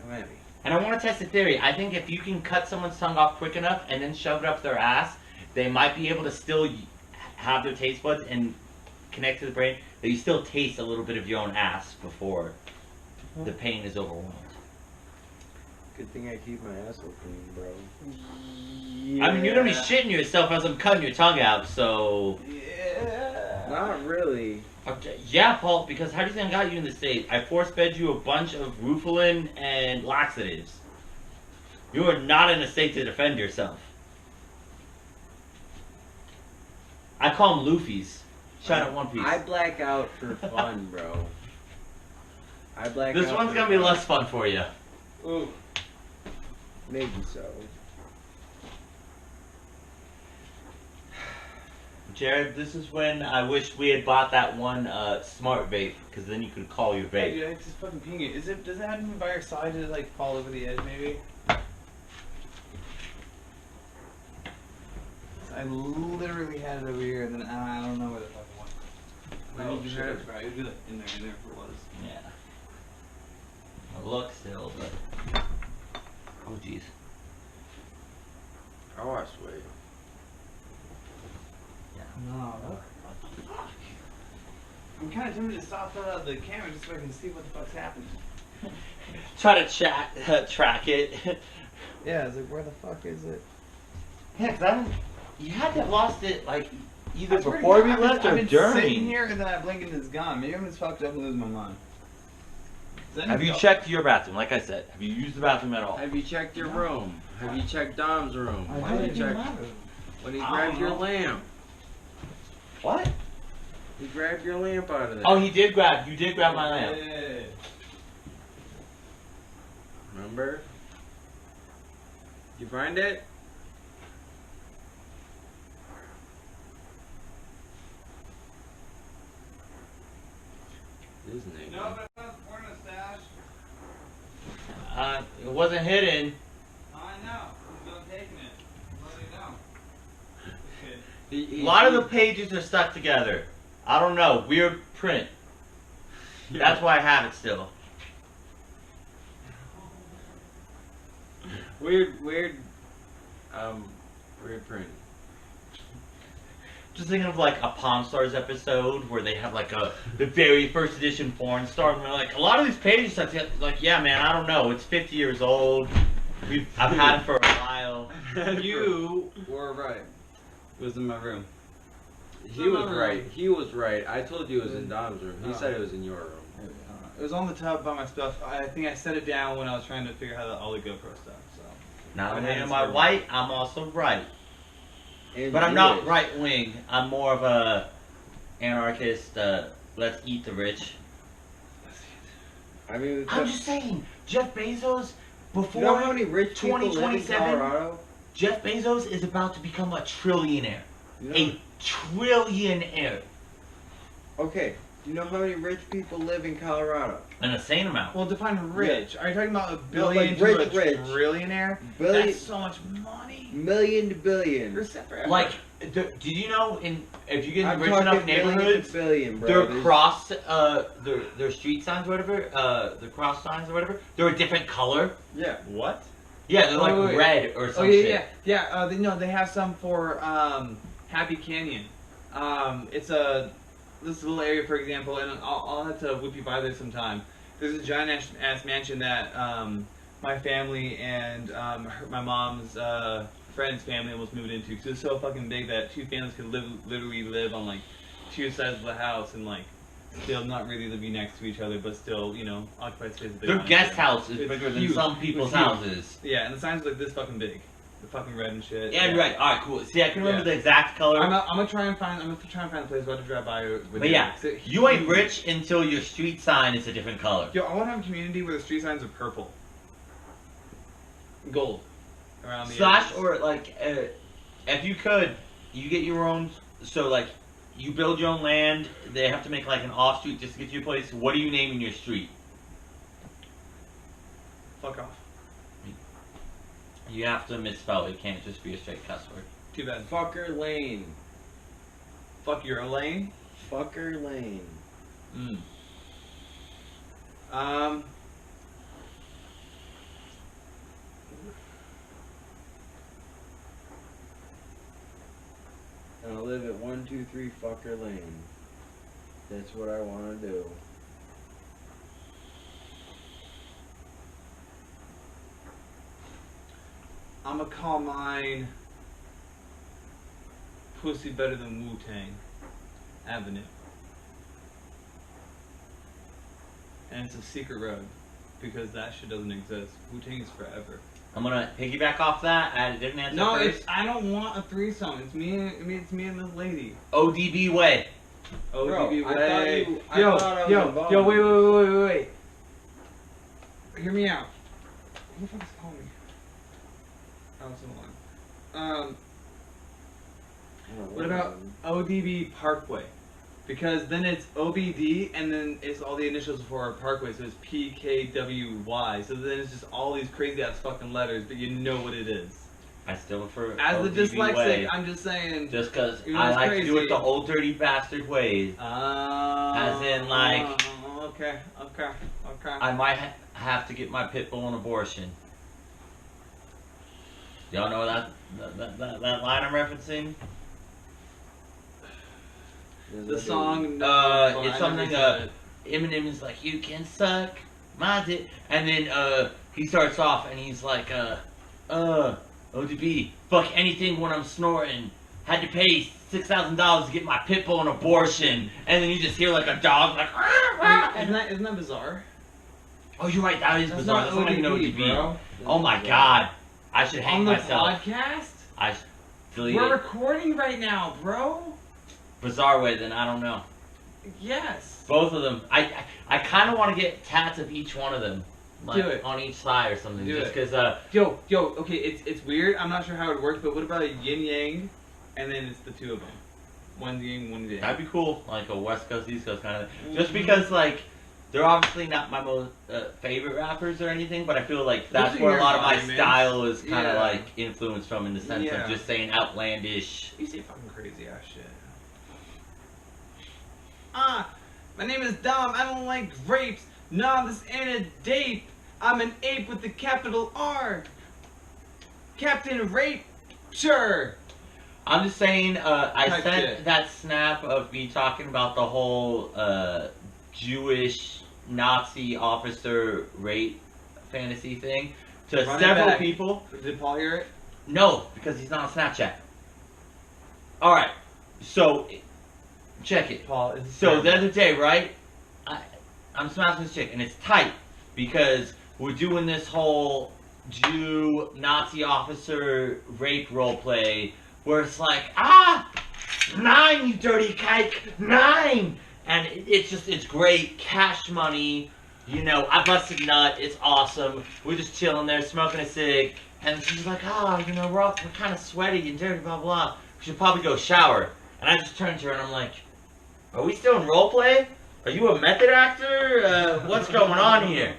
Come at me. And I want to test a theory. I think if you can cut someone's tongue off quick enough and then shove it up their ass, they might be able to still have their taste buds and connect to the brain, but you still taste a little bit of your own ass before the pain is overwhelmed. Good thing I keep my asshole clean, bro. Yeah. I mean, you're gonna be shitting yourself as I'm cutting your tongue out, so... Yeah. Not really. Okay, yeah, Paul, because how do you think I got you in the state? I force-fed you a bunch of Rufalin and laxatives. You are not in a state to defend yourself. I call them Loofies. Shine at One Piece. I black out for fun, bro. I black This out one's for gonna be fun. less fun for you. Ooh. Maybe so. Jared, this is when I wish we had bought that one smart vape, because then you could call your Hey, vape. dude, I just fucking ping it. Does it have to be by your side to like fall over the edge maybe? I literally had it over here and then I don't know where the fuck it went. Oh, You shit. heard it, right? It'd be like in there if it was. Yeah. It looks still, but oh jeez. Oh, I swear. No. I'm kind of tempted to stop the camera just so I can see what the fuck's happening. Try to track it. Yeah, it's like where the fuck is it? Yeah, cause you had to have lost it like either I swear to before God, we left or I've been during. sitting here and then I blink and it's gone. Maybe I'm just fucked up and losing my mind. Have you checked your bathroom? Like I said, have you used the bathroom at all? Have you checked your room? Have you checked Dom's room? Have you checked when he grabbed your lamp? What? He grabbed your lamp out of there. Oh, you did grab my lamp. Yeah. Remember? You find it? This nigga. No, but I found the porno stash. It wasn't hidden. I know. He's done taking it. Let me know. He- A lot of the pages are stuck together. I don't know. Weird print. That's why I have it still. weird print. Just thinking of like a Pawn Stars episode where they have like the very first edition porn star, and they're like, a lot of these pages stuck together. Like, yeah, man, I don't know. It's 50 years old. I've had it for a while. You were right. It was in my room. He was right. He was right. I told you it was in Dom's room. He No. said it was in your room. It was on the tub by my stuff. I think I set it down when I was trying to figure out all the GoPro stuff. So. Not I only had am it I for- white, I'm also right. And But I'm not Jewish. right wing. I'm more of a anarchist. Let's eat the rich. I mean, I'm just saying, Jeff Bezos, you before know how many rich people live in 2027, Colorado? Jeff Bezos is about to become a trillionaire. You know, A trillionaire. okay. Do you know how many rich people live in Colorado? An insane amount. Well, define rich. Are you talking about a No, billion like to rich, a rich. trillionaire? Billion, That's so much money. million to billion. You're separate. Like, did you know if you get in I'm rich talking enough million to neighborhoods, billion, bro. their There's- cross, their street signs or whatever, the cross signs or whatever, they're a different color. Yeah. What? Yeah, they're like wait. red or Oh some yeah, shit. yeah. They have some for Happy Canyon. It's this little area, for example, and I'll have to whip you by there sometime. There's a giant ass mansion that my family and my mom's friend's family almost moved into. Cause it's so fucking big that two families could literally live on like two sides of the house and like still not really living next to each other, but still, you know, occupied space. Their guest house is It's bigger than huge. some people's It's huge. houses. Yeah, and the signs are like this fucking big. The fucking red and shit. Yeah, you're right. All right, cool. See, I can remember Yeah. the exact color. I'm gonna try and find a place where to drive by with But yeah, you ain't rich until your street sign is a different color. Yo, I want to have a community where the street signs are purple, gold, around the Slash edges. or like, if you could, you get your own. So like, you build your own land. They have to make like an off street just to get to your place. What are you naming your street? Fuck off. You have to misspell it. It can't just be a straight cuss word. Too bad. Fucker Lane. Fuck your lane. Fucker Lane. And I live at 123 Fucker Lane. That's what I want to do. I'm gonna call mine Pussy Better Than Wu-Tang Avenue. And it's a secret road because that shit doesn't exist. Wu-Tang is forever. I'm gonna piggyback off that. I didn't answer No, first. I don't want a threesome. It's me and this lady. ODB way. ODB I thought way. you. I thought I was involved. Wait. Hear me out. Who the fuck is calling me? Oh, it's on the line. What about ODB Parkway? Because then it's OBD and then it's all the initials for Parkway, so it's PKWY. So then it's just all these crazy ass fucking letters, but you know what it is. I still prefer As the ODB dyslexic, way, I'm just saying. just because It I was like to do it crazy. the old dirty bastard ways. As in, like- Okay. I might have to get my pit bull an abortion. Y'all know that line I'm referencing? The song. It's something. Eminem is like, "You can suck my dick," and then he starts off and he's like, ODB, fuck anything when I'm snorting. Had to pay $6,000 to get my pit bull an abortion, and then you just hear like a dog like. Isn't that bizarre? Oh, you're right. That is That's bizarre. not That's not even ODB, ODB. bro. Oh my god. I should hang On the myself. podcast? I should delete We're it. recording right now, bro. Bizarre way, then I don't know. Yes. Both of them. I kind of want to get tats of each one of them, like Do it. on each side or something. Do just it. because. Yo, okay, it's weird. I'm not sure how it works, but what about a yin yang, and then it's the two of them, one yin, one yang. That'd be cool, like a West Coast, East Coast kind of thing. Just because, like, they're obviously not my most favorite rappers or anything, but I feel like that's Those are where a your lot of my environments. style is kind of Yeah. like influenced from, in the sense Yeah. of just saying outlandish. You say fucking crazy ass shit. My name is Dom. I don't like rapes. Nah, this ain't a date. I'm an ape with the capital R. Captain Rape. Sure. I'm just saying, I Type sent shit. that snap of me talking about the whole Jewish Nazi officer rape fantasy thing to Run it several back. people. Did Paul hear it? No, because he's not on Snapchat. Alright, so check it. Paul is. So the other day, right? I'm smashing this chick, and it's tight because we're doing this whole Jew Nazi officer rape role play where it's like, 9, you dirty kike, 9, and it's great, cash money. You know, I busted a nut. It's awesome. We're just chilling there, smoking a cig, and she's like, you know, we're kind of sweaty and dirty, blah blah. We should probably go shower. And I just turned to her and I'm like, are we still in role play? Are you a method actor? What's going on here?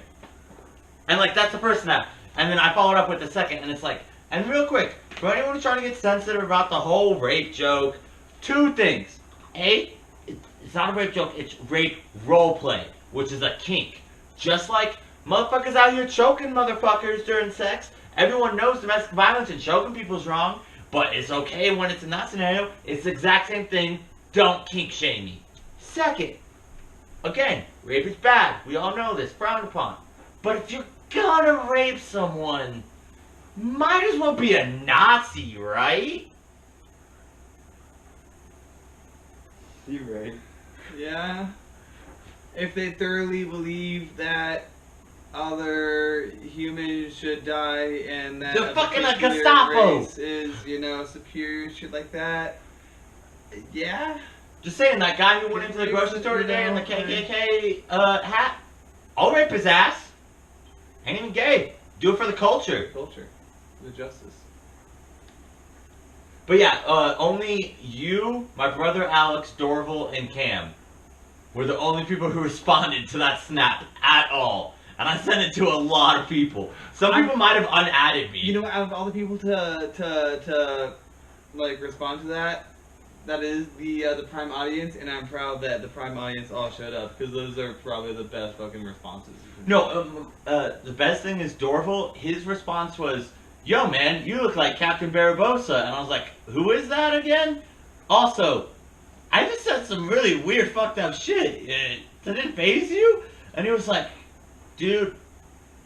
And like, that's the first snap. And then I followed up with the second, and it's like, and real quick, for anyone who's trying to get sensitive about the whole rape joke, 2 things. A, it's not a rape joke, it's rape role play, which is a kink. Just like motherfuckers out here choking motherfuckers during sex. Everyone knows domestic violence and choking people's wrong, but it's okay when it's in that scenario. It's the exact same thing. Don't kink shame me. Second, again, rape is bad. We all know this, frowned upon. But if you're gonna rape someone, might as well be a Nazi, right? You're right. Yeah. If they thoroughly believe that other humans should die and that They're a fucking like particular Gestapo. race is, superior, shit like that. Yeah. Just saying, that guy who went into the grocery store today in the KKK hat, I'll rape his ass. Ain't even gay. Do it for the culture. Culture. The justice. But yeah, only you, my brother Alex, Dorval, and Cam were the only people who responded to that snap at all. And I sent it to a lot of people. Some people might have unadded me. You know, out of all the people to like respond to that, that is the prime audience, and I'm proud that the prime audience all showed up because those are probably the best fucking responses. No, the best thing is Dorval, his response was, yo man, you look like Captain Barbossa. And I was like, who is that again? Also, I just said some really weird fucked up shit. Did it faze you? And he was like, dude,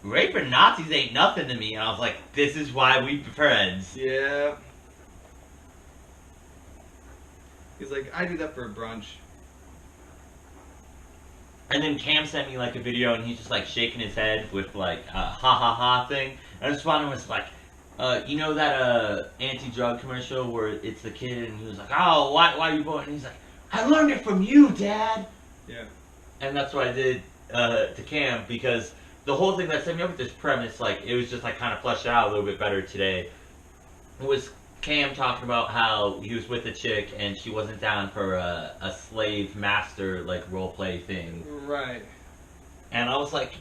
raping Nazis ain't nothing to me. And I was like, this is why we friends. Yeah. He's like, I do that for brunch. And then Cam sent me like a video and he's just like shaking his head with like a ha ha ha thing. And I responded was like, you know that anti-drug commercial where it's the kid and he was like, oh, why are you voting? And he's like, I learned it from you, Dad. Yeah. And that's what I did to Cam, because the whole thing that set me up with this premise, like, it was just like kind of fleshed out a little bit better today, was Cam talking about how he was with a chick and she wasn't down for a slave master like role play thing. Right. And I was like,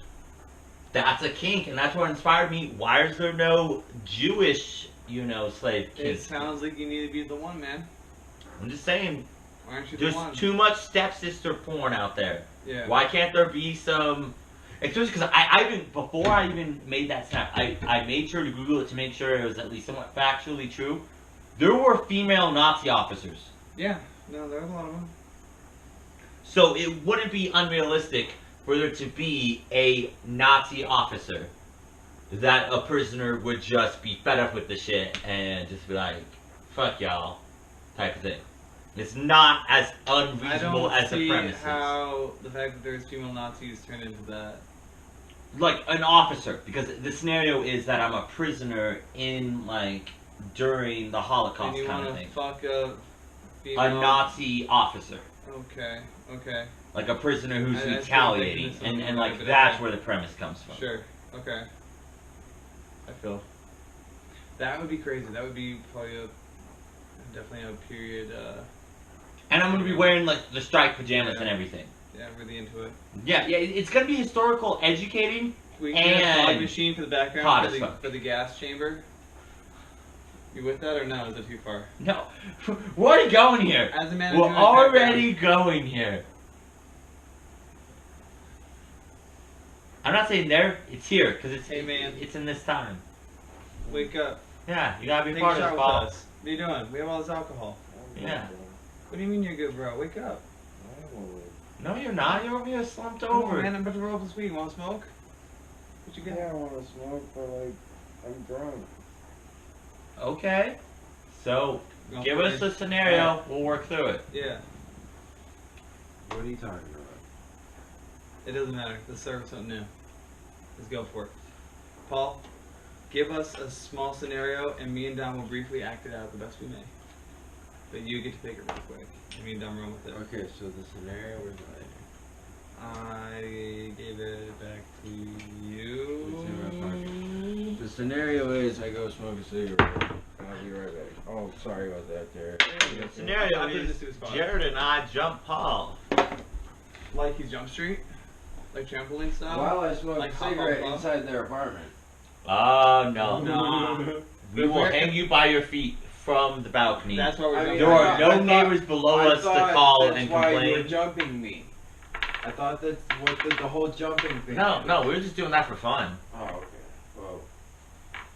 that's a kink, and that's what inspired me. Why is there no Jewish, slave kink? It sounds like you need to be the one, man. I'm just saying, Why aren't you the there's one? too much stepsister porn out there. Yeah. Why can't there be some? Especially because before I even made that snap, I made sure to Google it to make sure it was at least somewhat factually true. There were female Nazi officers. Yeah. No, there was a lot of them. So it wouldn't be unrealistic for there to be a Nazi officer that a prisoner would just be fed up with the shit and just be like, fuck y'all, type of thing. It's not as unreasonable as the premise is. How the fact that there's female Nazis turned into that. Like an officer, because the scenario is that I'm a prisoner in during the Holocaust And you kind want of to thing. fuck a female... A Nazi officer. Okay. Okay. Like a prisoner who's And that's retaliating. the thing, And but that's okay. where the premise comes from. Sure. Okay. I feel. That would be crazy. That would be probably definitely a period. And I'm going to be wearing the striped pajamas and everything. Yeah, really into it. Yeah, it's going to be historical, educating. We can get a fog And machine for the hot background as fuck. for the gas chamber. You with that or no? Is it too far? No, we're already going here. As a manager, We're already going here. I'm not saying there, it's here, because Hey, man. it's in this time. Wake up. Yeah, you gotta be Take part a of shot this, with Paul. us. What are you doing? We have all this alcohol. Yeah. What do you mean you're good, bro? Wake up. No, you're not. You're over here slumped Come on, over. man. I'm about to roll up this weed. You want to smoke? What you got? Yeah, I want to smoke, but I'm drunk. Okay. So, Go give for us it. a scenario. We'll work through it. Yeah. What are you talking about? It doesn't matter. Let's start with something new. Let's go for it. Paul, give us a small scenario, and me and Dom will briefly act it out the best we may. But you get to pick it real quick. And me and Dom run with it. Okay, so the scenario was like. I gave it back to you. The scenario is I go smoke a cigarette. I'll be right back. Oh, sorry about that, Derek. The scenario I'll put is this to his spot. Jared and I jump Paul. Like he's Jump Street? Like trampoline style? While I smoke Like a hop, cigarette hop, hop? inside their apartment. Oh, no. Nah. We will hang you by your feet from the balcony. That's what we're doing. There are I no thought- neighbors below I us to thought call that's and why you were complain. jumping me. I thought that's what the whole jumping thing. No, we were just doing that for fun. Oh, okay. Well,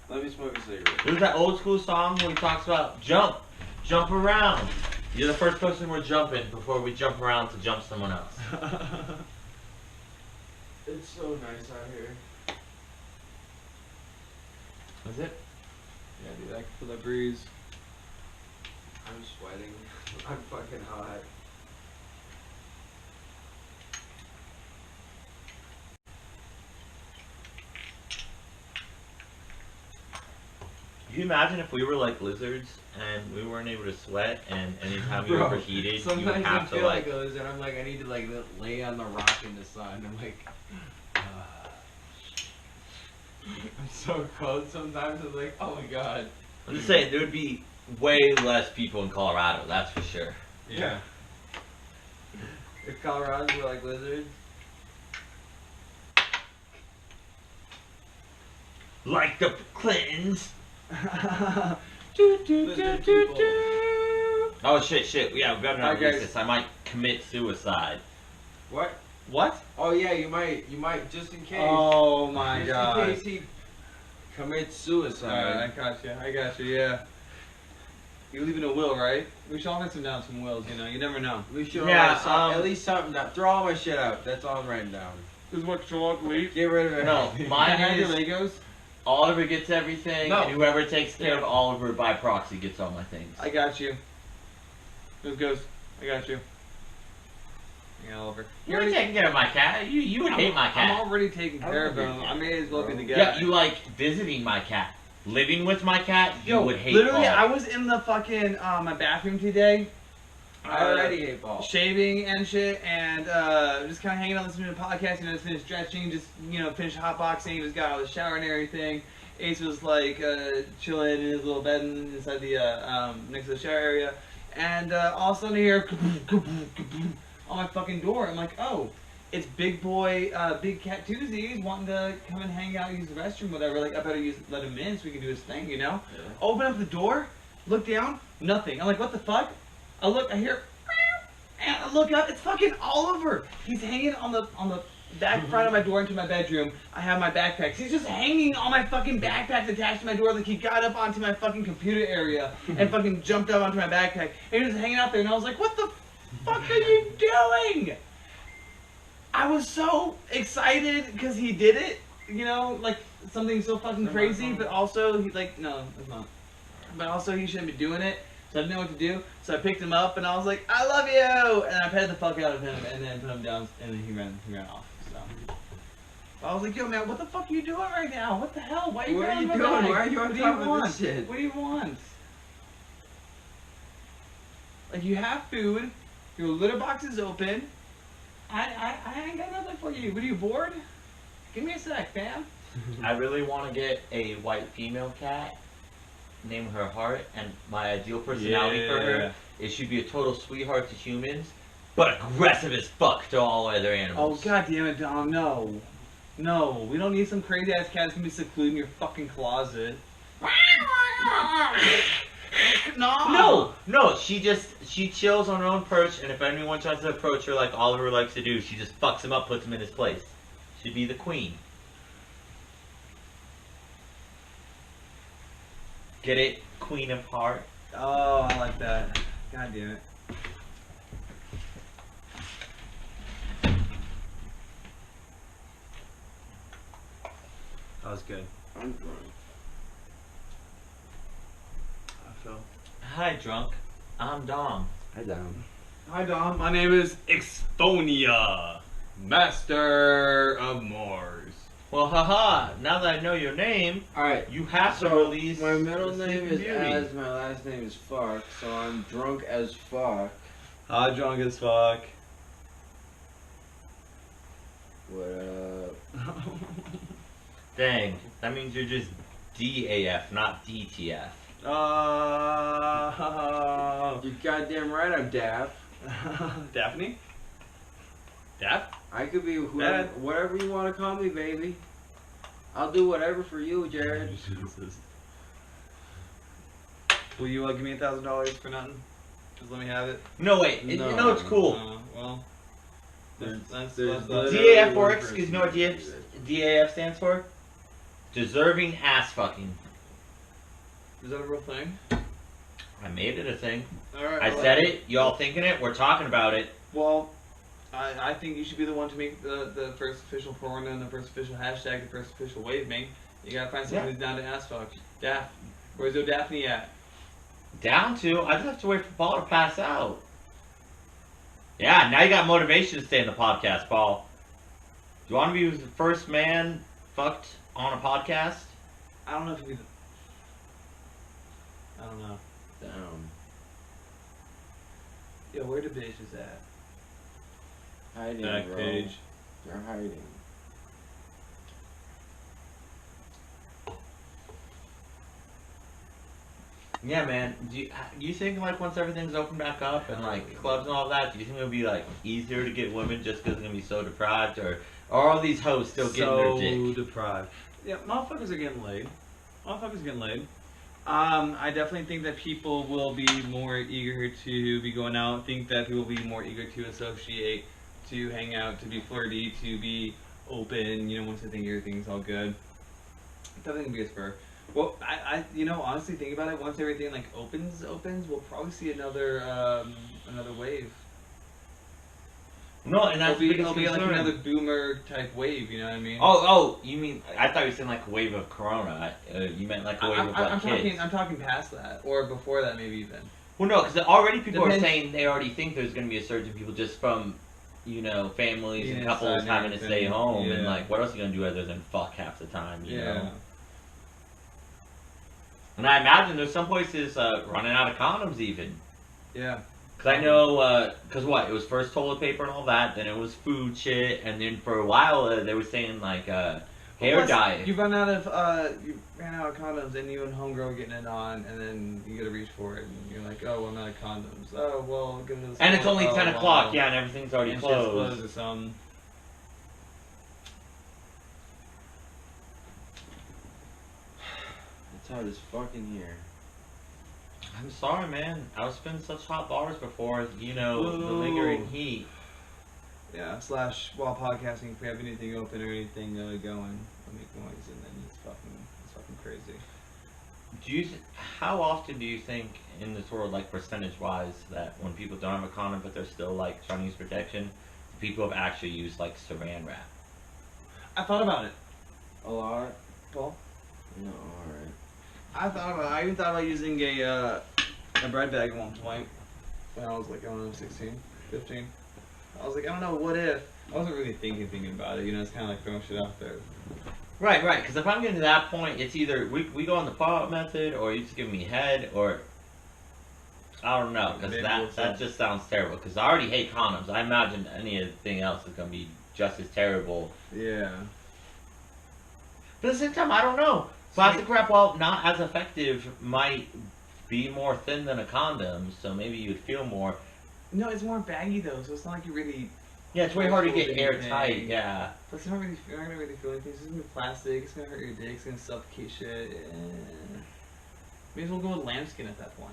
let me smoke a cigarette. There's that old school song where he talks about jump around. You're the first person we're jumping before we jump around to jump someone else. It's so nice out here. Is it? Yeah, dude, I can feel that breeze. I'm sweating. I'm fucking hot. Can you imagine if we were like lizards and we weren't able to sweat, and anytime we Bro, overheated, you sometimes would I have to feel like. like a lizard. I'm like, I need to like lay on the rock in the sun. I'm like, I'm so cold sometimes. I'm like, oh my god. I'm just saying there would be way less people in Colorado. That's for sure. Yeah. If Colorado's were like lizards. Like the Clintons. Lizard people. Oh shit! Yeah, we better not Alright, release guys. this. I might commit suicide. What? What? Oh yeah, you might just in case. Oh my just god. in case he commits suicide. Alright, I got you, yeah. You're leaving a will, right? We should all write down some wills, you never know. We should Yeah, write at least something down. Throw all my shit out. That's all I'm writing down. This is what you want to leave? Get rid of it. No, mine Can I have your is Legos? Oliver gets everything, No. and whoever takes care of Oliver by proxy gets all my things. I got you. This goes. I got you. Yeah, Oliver. You're already taking care of my cat. You would hate my I'm cat. already taking care of love him. your I may as well be the guy. Yeah, you like visiting my cat. Living with my cat, you Yo, would hate literally, Paul. I was in the fucking my bathroom today, I already ate balls. Shaving and shit, and just kind of hanging out, listening to the podcast. You know, just finished stretching, just finished hotboxing, just got out of the shower and everything. Ace was like chilling in his little bed inside the next to the shower area, and all of a sudden I hear on my fucking door. I'm like, oh, it's Big Boy, Big Cat Tuesday. He's wanting to come and hang out, use the restroom, whatever. Like, I better let him in so we can do his thing, you know? Yeah. Open up the door, look down, nothing. I'm like, what the fuck? I hear, and I look up, it's fucking Oliver. He's hanging on the back front of my door into my bedroom. I have my backpacks. He's just hanging on my fucking backpacks attached to my door. Like, he got up onto my fucking computer area and fucking jumped up onto my backpack. And he was hanging out there, and I was like, what the fuck are you doing? I was so excited because he did it, like something so fucking crazy, but also he's like, no, it's not. But also he shouldn't be doing it, so I didn't know what to do. So I picked him up and I was like, I love you, and I petted the fuck out of him and then put him down, and then he ran off. So I was like, yo man, what the fuck are you doing right now? What the hell? Why are you What are grabbing you my doing? bag? Why are you on What do top you of want? this shit? What do you want? Like, you have food, your litter box is open. I ain't got nothing for you. What are you, bored? Give me a sec, fam. I really want to get a white female cat, name her Heart, and my ideal personality for her is she'd be a total sweetheart to humans, but aggressive as fuck to all other Oh, animals. god damn it, Dom, no. No, we don't need some crazy ass cat that's gonna be secluded in your fucking closet. No, she chills on her own perch, and if anyone tries to approach her like Oliver likes to do, she just fucks him up, puts him in his place. She'd be the queen. Get it? Queen of Heart. Oh, I like that. God damn it. That was good. I'm drunk. I feel. Hi, drunk. I'm Dom. I down. Hi, Dom. My name is Exfonia, Master of Mars. Well, haha, now that I know your name, Alright. you have to So, release my middle the name Sleeping is Beauty. as, my last name is fuck, so I'm drunk as fuck. Hi, drunk as fuck. What up? Dang, that means you're just DAF, not DTF. You're goddamn right I'm daft. Daphne? Daph? I could be whoever, whatever you want to call me, baby. I'll do whatever for you, Jared. Jesus. Will you give me $1,000 for nothing? Just let me have it. No, wait, No. it's cool. Well, that's There's literally DAF one works person because you know what who can do DAF stands for? Deserving ass fucking. Is that a real thing? I made it a thing. Alright. I said it, y'all thinking it, we're talking about it. Well, I think you should be the one to make the first official pronoun, the first official hashtag, the first official wave meme. You gotta find someone Yeah. who's down to ass fuck. Daph. Where's your Daphne at? Down to, I just have to wait for Paul to pass out. Yeah, now you got motivation to stay in the podcast, Paul. Do you want to be the first man fucked on a podcast? I don't know if you could. I don't know. Down. Yo, where the bitches at? Hiding, Back bro. page. They're hiding. Yeah, man. Do you think like once everything's opened back up and like clubs and all that, do you think it'll be like easier to get women just because it's gonna be so deprived, or are all these hoes still getting their dick? deprived. Yeah, motherfuckers are getting laid. Motherfuckers getting laid. I definitely think that people will be more eager to be going out. Think that people will be more eager to associate, to hang out, to be flirty, to be open. Once they think everything's all good. Definitely gonna be a spur. Well, I honestly think about it. Once everything like opens, we'll probably see another wave. No, and that's the biggest It'll be like concern. another boomer type wave. You know what I mean? Oh, you mean? I thought you were saying like a wave of Corona. You meant like a wave of like kids. I'm talking past that, or before that, maybe even. Well, no, because already people Depends. are saying they already think there's going to be a surge of people just from, families Being and couples inside and having to stay everything. home, and Yeah. like, what else are you going to do other than fuck half the time, you know? And I imagine there's some places running out of condoms even. Yeah. Cause I know, cause what? It was first toilet paper and all that, then it was food shit, and then for a while they were saying like hair Plus, dye. You ran out of condoms, and you and homegirl getting it on, and then you gotta reach for it, and you're like, oh, well, I'm out of condoms. Oh, well, give it. And it's only 10 well, o'clock, yeah, and everything's already and shit's closed. or something. It's hot as fucking here. I'm sorry, man. I was spending such hot bars before, you know, the Whoa. lingering heat. Yeah, / while podcasting, if we have anything open or anything going, I'll make noise, and then it's fucking crazy. Do you? How often do you think in this world, like percentage-wise, that when people don't have a condom but they're still like trying to use protection, people have actually used like Saran wrap? I thought about it, A lot? Paul. No, alright. I even thought about using a bread bag at one point when I was like, I don't know, 16, 15. I was like, I don't know, what if? I wasn't really thinking about it, you know, it's kind of like throwing shit out there. Right, right. Because if I'm getting to that point, it's either we go on the pull-out method, or you just give me head, or I don't know. Because that just sounds terrible. Because I already hate condoms. I imagine anything else is gonna be just as terrible. Yeah. But at the same time, I don't know. Plastic wrap, while not as effective, might be more thin than a condom, so maybe you'd feel more. No, it's more baggy though, so it's not like you really. Yeah, it's way harder to get Anything. airtight. Yeah. Plus, you're not gonna really feel anything. It's just gonna be plastic. It's gonna hurt your dick. It's gonna suffocate shit. May as well go with lambskin at that point.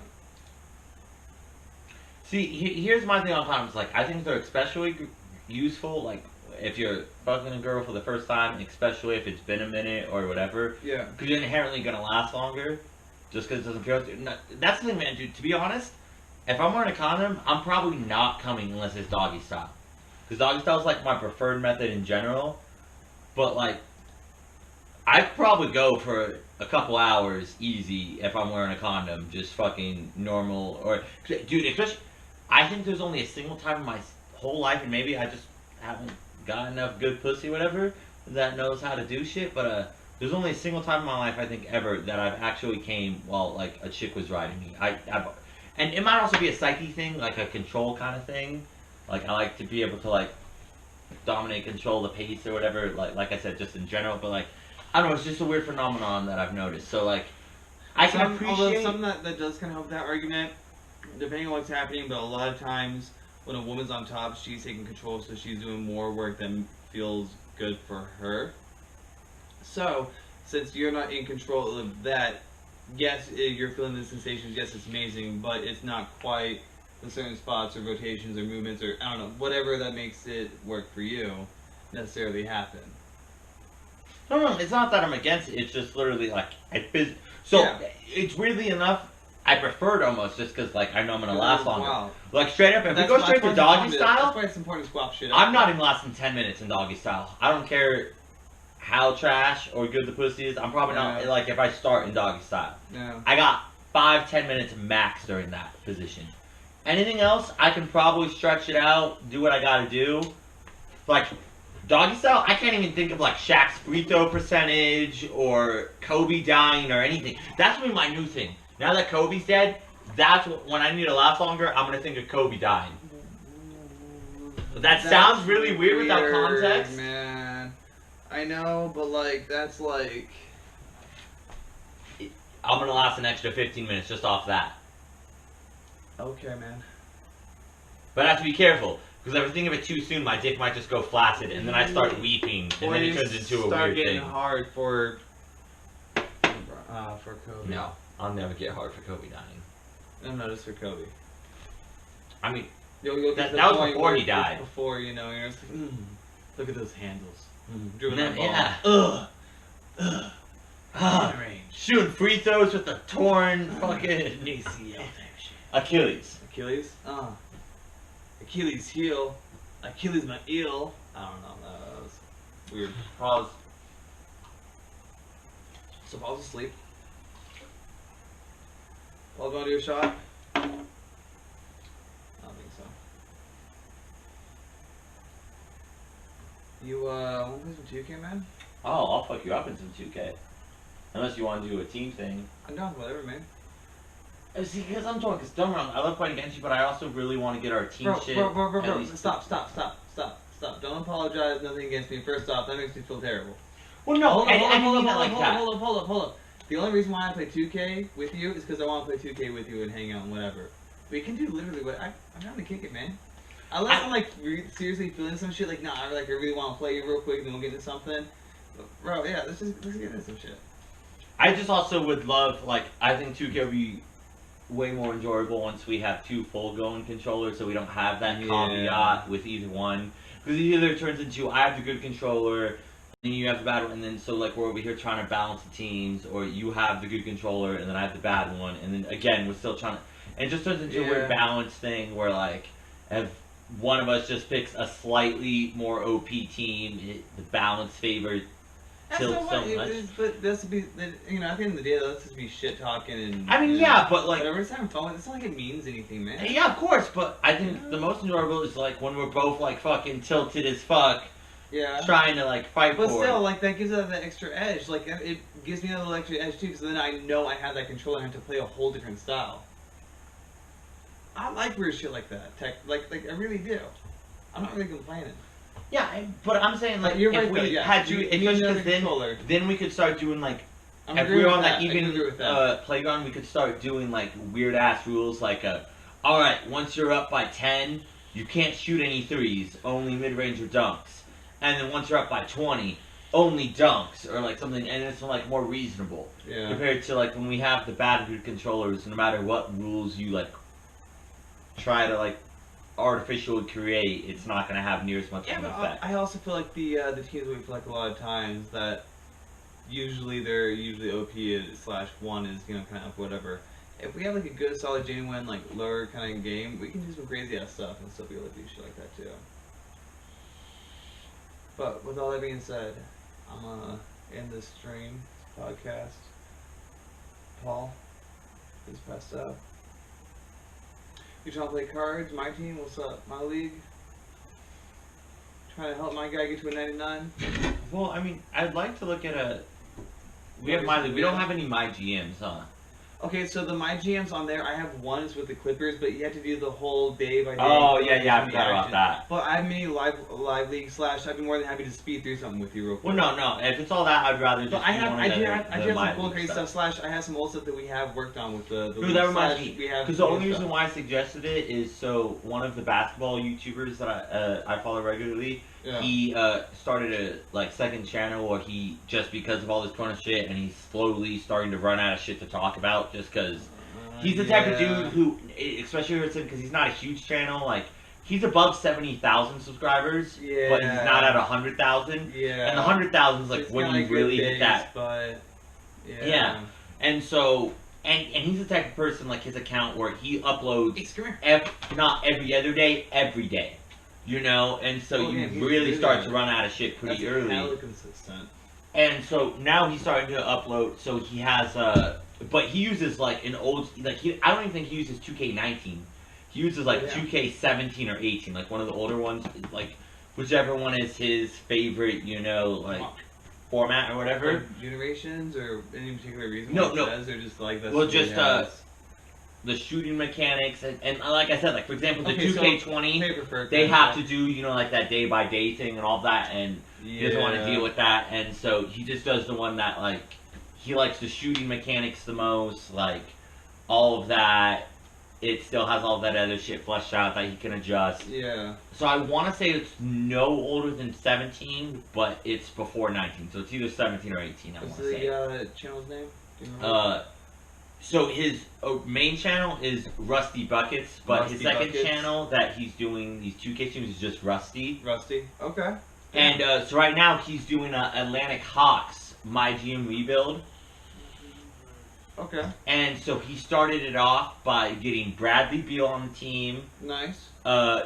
See, here's my thing on condoms. Like, I think they're especially useful, like, if you're fucking a girl for the first time, especially if it's been a minute or whatever. Yeah. Because you're inherently going to last longer, just because it doesn't feel... That's the thing, man, dude. To be honest, if I'm wearing a condom, I'm probably not coming unless it's doggy style. Because doggy style is, like, my preferred method in general. But, like, I'd probably go for a couple hours easy if I'm wearing a condom. Just fucking normal. Or, dude, especially... I think there's only a single time in my whole life, and maybe I just haven't got enough good pussy or whatever, that knows how to do shit, but there's only a single time in my life, I think, ever, that I've actually came while, like, a chick was riding me. And it might also be a psyche thing, like a control kind of thing. Like, I like to be able to, like, dominate, control the pace or whatever, like I said, just in general, but, like, I don't know, it's just a weird phenomenon that I've noticed. So, like, I can appreciate... Although something that does kind of help that argument, depending on what's happening, but a lot of times when a woman's on top, she's taking control, so she's doing more work than feels good for her. So, since you're not in control of that, yes, you're feeling the sensations, yes, it's amazing, but it's not quite the certain spots or rotations or movements or, I don't know, whatever that makes it work for you necessarily happen. No, it's not that I'm against it, it's just literally, like, it's weirdly enough, I prefer it almost just because, like, I know I'm going to last longer. Wow. Like, straight up, if we go straight to doggy style, that's why it's important to swap shit up. I'm not even lasting 10 minutes in doggy style. I don't care how trash or good the pussy is. I'm probably not, like, if I start in doggy style. Yeah. I got 5-10 minutes max during that position. Anything else, I can probably stretch it out, do what I got to do. Like, doggy style, I can't even think of, like, Shaq's free throw percentage or Kobe dying or anything. That's gonna be my new thing. Now that Kobe's dead, that's when I need to last longer, I'm gonna think of Kobe dying. But that sounds really weird without context. Man, I know, but like that's like I'm gonna last an extra 15 minutes just off that. okay, man. But I have to be careful because if I think of it too soon, my dick might just go flaccid, and then I start weeping, and then it turns into a weird start getting thing. hard for Kobe. No, I'll never get hard for Kobe dying. No, no, just for Kobe. I mean, You'll that get to the was point before where- he died. Before, you know, you're just like, look at those handles. and then, yeah, Range. shooting free throws with a torn fucking ACL. Achilles. Achilles? Achilles heel. Achilles my eel. I don't know. That was weird. Pause. So Paul's asleep. Paul, going to do a shot? I don't think so. You, want to play some 2K, man? Oh, I'll fuck you up in some 2K. Unless you want to do a team thing. I'm down with whatever, man. See, because I'm talking, because don't wrong, I love fighting against you, but I also really want to get our team shit. Bro, at least- stop. Don't apologize, nothing against me. First off, that makes me feel terrible. Well, no, Hold hold up. The only reason why I play 2K with you is because I want to play 2K with you and hang out and whatever. We can do literally what I'm trying to kick it, man. Unless I'm like seriously feeling some shit, like nah, I really want to play you real quick, then we'll get into something. But, bro, yeah, let's get into some shit. I just also would love, like, I think 2K would be way more enjoyable once we have two full going controllers, so we don't have that caveat with either one. Because either it turns into I have the good controller, and you have the bad one, and then so like we're over here trying to balance the teams, or you have the good controller and then I have the bad one, and then again we're still trying to, and it just turns into a weird balance thing where like if one of us just picks a slightly more OP team, the balance favors tilts so much. But this would be, you know, at the end of the day, let's just be shit talking and. I mean, yeah, but like. Whatever, it's having fun. It's not like it means anything, man. Yeah, of course, but I think the most enjoyable is like when we're both like fucking tilted as fuck. Yeah. Trying to like fight but for still, it. like that gives us that extra edge. Like it gives me a little extra edge too, because then I know I have that control and I have to play a whole different style. I like weird shit like that. Like I really do. I'm not really complaining. Yeah, but I'm saying like you're if right, we though, yeah. had You if need just another then controller. then we could start doing like I'm if we agree were with on that. that I can even agree with that. playground, we could start doing like weird ass rules like all right, once you're up by 10, you can't shoot any threes, only mid range or dunks, and then once you're up by 20, only dunks or like something, and it's like more reasonable compared to like when we have the bad good controllers. No matter what rules you like try to like artificially create, it's not going to have near as much of an effect. I also feel like the teams we feel like a lot of times that they're usually OP / 1 is, you know, kind of whatever. If we have like a good solid genuine like lower kind of game, we can do some crazy ass stuff and still be able to do shit like that too. But with all that being said, I'm gonna end this stream, this podcast. Paul, he's passed out. You trying to play cards? My team? What's up? My league? Trying to help my guy get to a 99? Well, I mean, I'd like to look at we have my league. We don't have any my GMs, huh? Okay, so the my GMs on there, I have ones with the Clippers, but you have to do the whole day by day. Oh yeah, I forgot about that. But I have many live league / I'd be more than happy to speed through something with you real quick. Well, no. If it's all that, I'd rather just. But I do have my some cool league crazy stuff. / I have some old stuff that we have worked on with the Dude, that reminds me. Because the only reason why I suggested it is so one of the basketball YouTubers that I follow regularly, he started a like second channel where he just because of all this kind of shit, and he's slowly starting to run out of shit to talk about just because. He's the type of dude who, especially because he's not a huge channel, like, he's above 70,000 subscribers, but he's not at 100,000. Yeah. And the 100,000 is like it's when you really hit that. But, yeah. And so, and he's the type of person, like his account, where he uploads, not every other day, every day. You know? And so you really start to run out of shit pretty early. Hella consistent. And so now he's starting to upload, so he has, but he uses like an old, like I don't even think he uses 2K19. He uses like 2K17 or 18, like one of the older ones, like whichever one is his favorite, you know, like format or whatever. Like generations or any particular reason? No. Says, or just like that's well, just the shooting mechanics and like I said, like for example, the 2K20, they have to do, you know, like that day by day thing and all that, and he doesn't want to deal with that, and so he just does the one that like. He likes the shooting mechanics the most, like, all of that. It still has all that other shit fleshed out that he can adjust. Yeah. So I want to say it's no older than 17, but it's before 19. So it's either 17 or 18, I want to say. What's the channel's name? So his main channel is Rusty Buckets, but his second channel that he's doing these 2K streams is just Rusty. Rusty. Okay. And so right now he's doing Atlantic Hawks. My GM rebuild. Okay. And so he started it off by getting Bradley Beal on the team. Nice.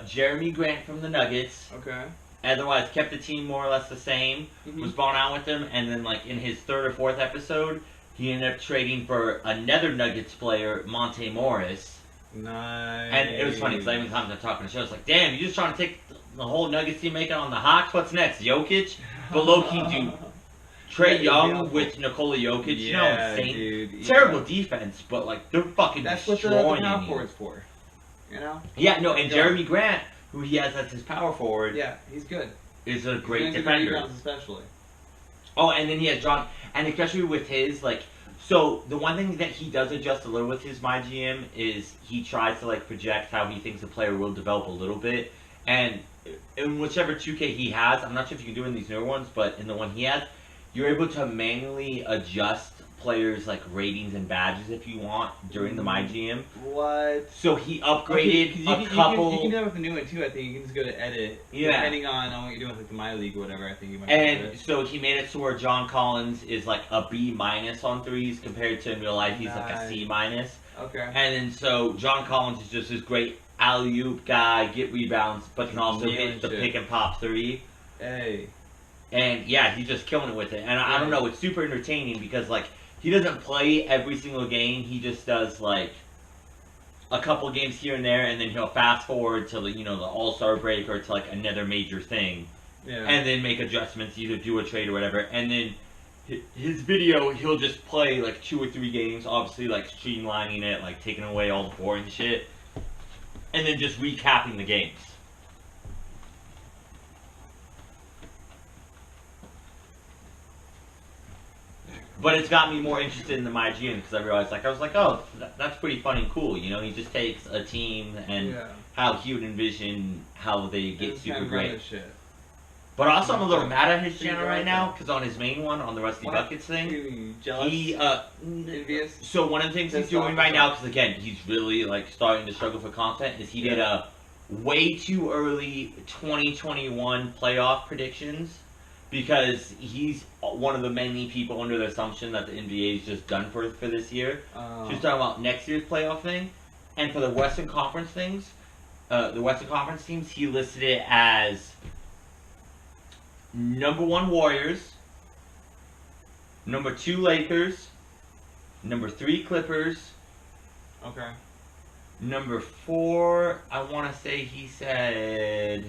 Jeremy Grant from the Nuggets. Okay. Otherwise kept the team more or less the same. Was bought out with them, and then like in his 3rd or 4th episode, he ended up trading for another Nuggets player, Monte Morris. Nice. And it was funny because I even times I'm talking to the show, it's like, damn, you just trying to take the whole Nuggets team, make it on the Hawks? What's next, Jokic? But low-key, dude. Trey Yeah, Young it'd be with Nikola Jokic, you know, Yeah, insane. dude. Yeah. Terrible defense, but like they're fucking That's what the destroying power you. forward's for. You know? Yeah, no, and Yeah. Jeremy Grant, who he has as his power forward, Yeah, he's good. is a great He's good defender. rebounds especially. Oh, and then he has John, and especially with his like. So the one thing that he does adjust a little with his My GM is he tries to like project how he thinks a player will develop a little bit, and in whichever 2K he has, I'm not sure if you can do it in these newer ones, but in the one he has, you're able to manually adjust players' like ratings and badges if you want during the My GM. What? So he upgraded you a couple. You can do that with the new one too. I think you can just go to edit. Yeah. Depending on what you're doing with like the My League or whatever, I think you might. be able to do And it. so he made it to where John Collins is like a B- on threes compared to in real life he's like a Nice. C-. Okay. And then so John Collins is just this great alley-oop guy, get rebounds, but can also Nailing hit the shit. pick and pop three. Hey. And yeah, he's just killing it with it. And I don't know, it's super entertaining because like he doesn't play every single game. He just does like a couple games here and there, and then he'll fast forward to the the All-Star break or to like another major thing, Yeah. and then make adjustments, either do a trade or whatever. And then his video, he'll just play like 2 or 3 games, obviously like streamlining it, like taking away all the boring shit, and then just recapping the games. But it's got me more interested in the My GM because I realized, like, I was like, oh, that's pretty fun and cool. You know, he just takes a team and yeah. how he would envision how they get Just super kinda run great. this Shit. But also, I'm a little mad at his Think channel about right now that. because on his main one, on the Rusty What? Buckets thing, You jealous? he Envious? so one of the things he's Pissed doing off right or now, because again, he's really like starting to struggle for content, is he did a way too early 2021 playoff predictions because he's one of the many people under the assumption that the NBA is just done for this year. So he's talking about next year's playoff thing, and for the Western Conference things, the Western Conference teams, he listed it as number 1 Warriors, number 2 Lakers, number 3 Clippers, Okay. number 4, I want to say he said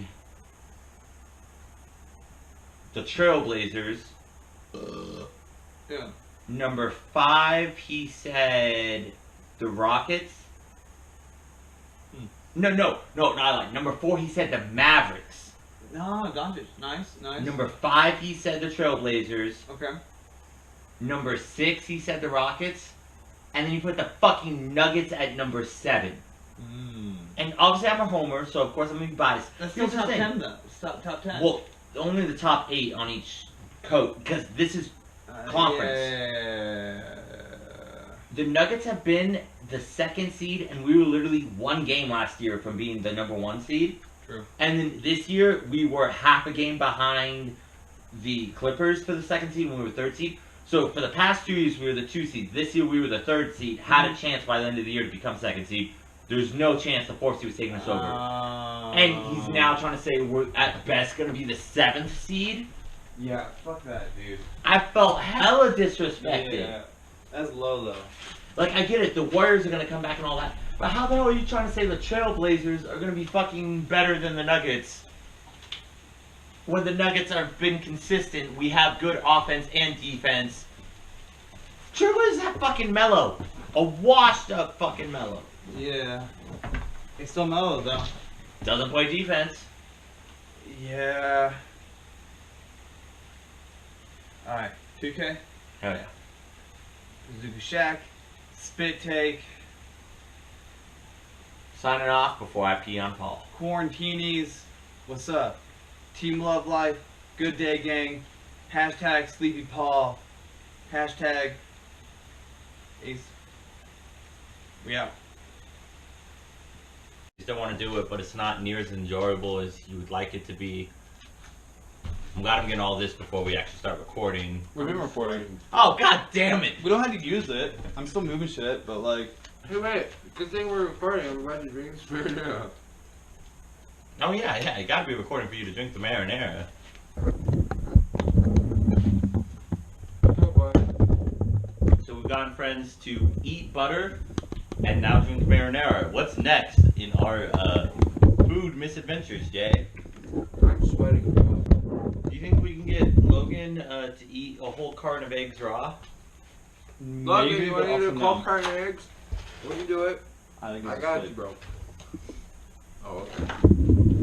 the Trailblazers. Yeah. Number 5, he said the Rockets. No, not like number 4. He said the Mavericks. No, Doncic. Nice. Number 5, he said the Trailblazers. Okay. Number 6, he said the Rockets. And then he put the fucking Nuggets at number 7. And obviously I'm a homer, so of course I'm gonna be biased. That's still Here's the top thing. 10 though. Top 10. Well, only the top 8 on each coat, because this is conference. Yeah. The Nuggets have been the 2nd seed, and we were literally 1 game last year from being the number 1 seed. True. And then this year, we were half a game behind the Clippers for the 2nd seed when we were 3rd seed. So for the past 2 years, we were the 2 seed. This year, we were the 3rd seed. Had a chance by the end of the year to become 2nd seed. There's no chance the 4th seed was taking us over. And he's now trying to say we're at best going to be the 7th seed. Yeah, fuck that, dude. I felt hella disrespected. Yeah. That's low though. Like, I get it, the Warriors are going to come back and all that. But how the hell are you trying to say the Trailblazers are going to be fucking better than the Nuggets? When the Nuggets have been consistent, we have good offense and defense. Trailblazers have fucking mellow. A washed up fucking mellow. Yeah. It's still mellow though. Doesn't play defense. Yeah. Alright. 2K. Hell yeah. Zuka Shack. Spit take. Signing off before I pee on Paul. Quarantinis. What's up? Team Love Life. Good day, gang. Hashtag Sleepy Paul. Hashtag Ace. We out. You still want to do it, but it's not near as enjoyable as you would like it to be. I'm glad I'm getting all this before we actually start recording. We've been recording. Oh, god damn it! We don't have to use it. I'm still moving shit, but like. Hey, wait. Good thing we're recording. I'm about to drink Spirit now. Oh yeah, it gotta be recording for you to drink the marinara. Oh boy. So we've gotten friends to eat butter and now drink marinara. What's next in our food misadventures, Jay? I'm sweating, bro. Do you think we can get Logan to eat a whole carton of eggs raw? Logan, Maybe, you but want to also eat a no. cold carton of eggs? When you do it, I think I it's got good. you, bro. Oh, okay.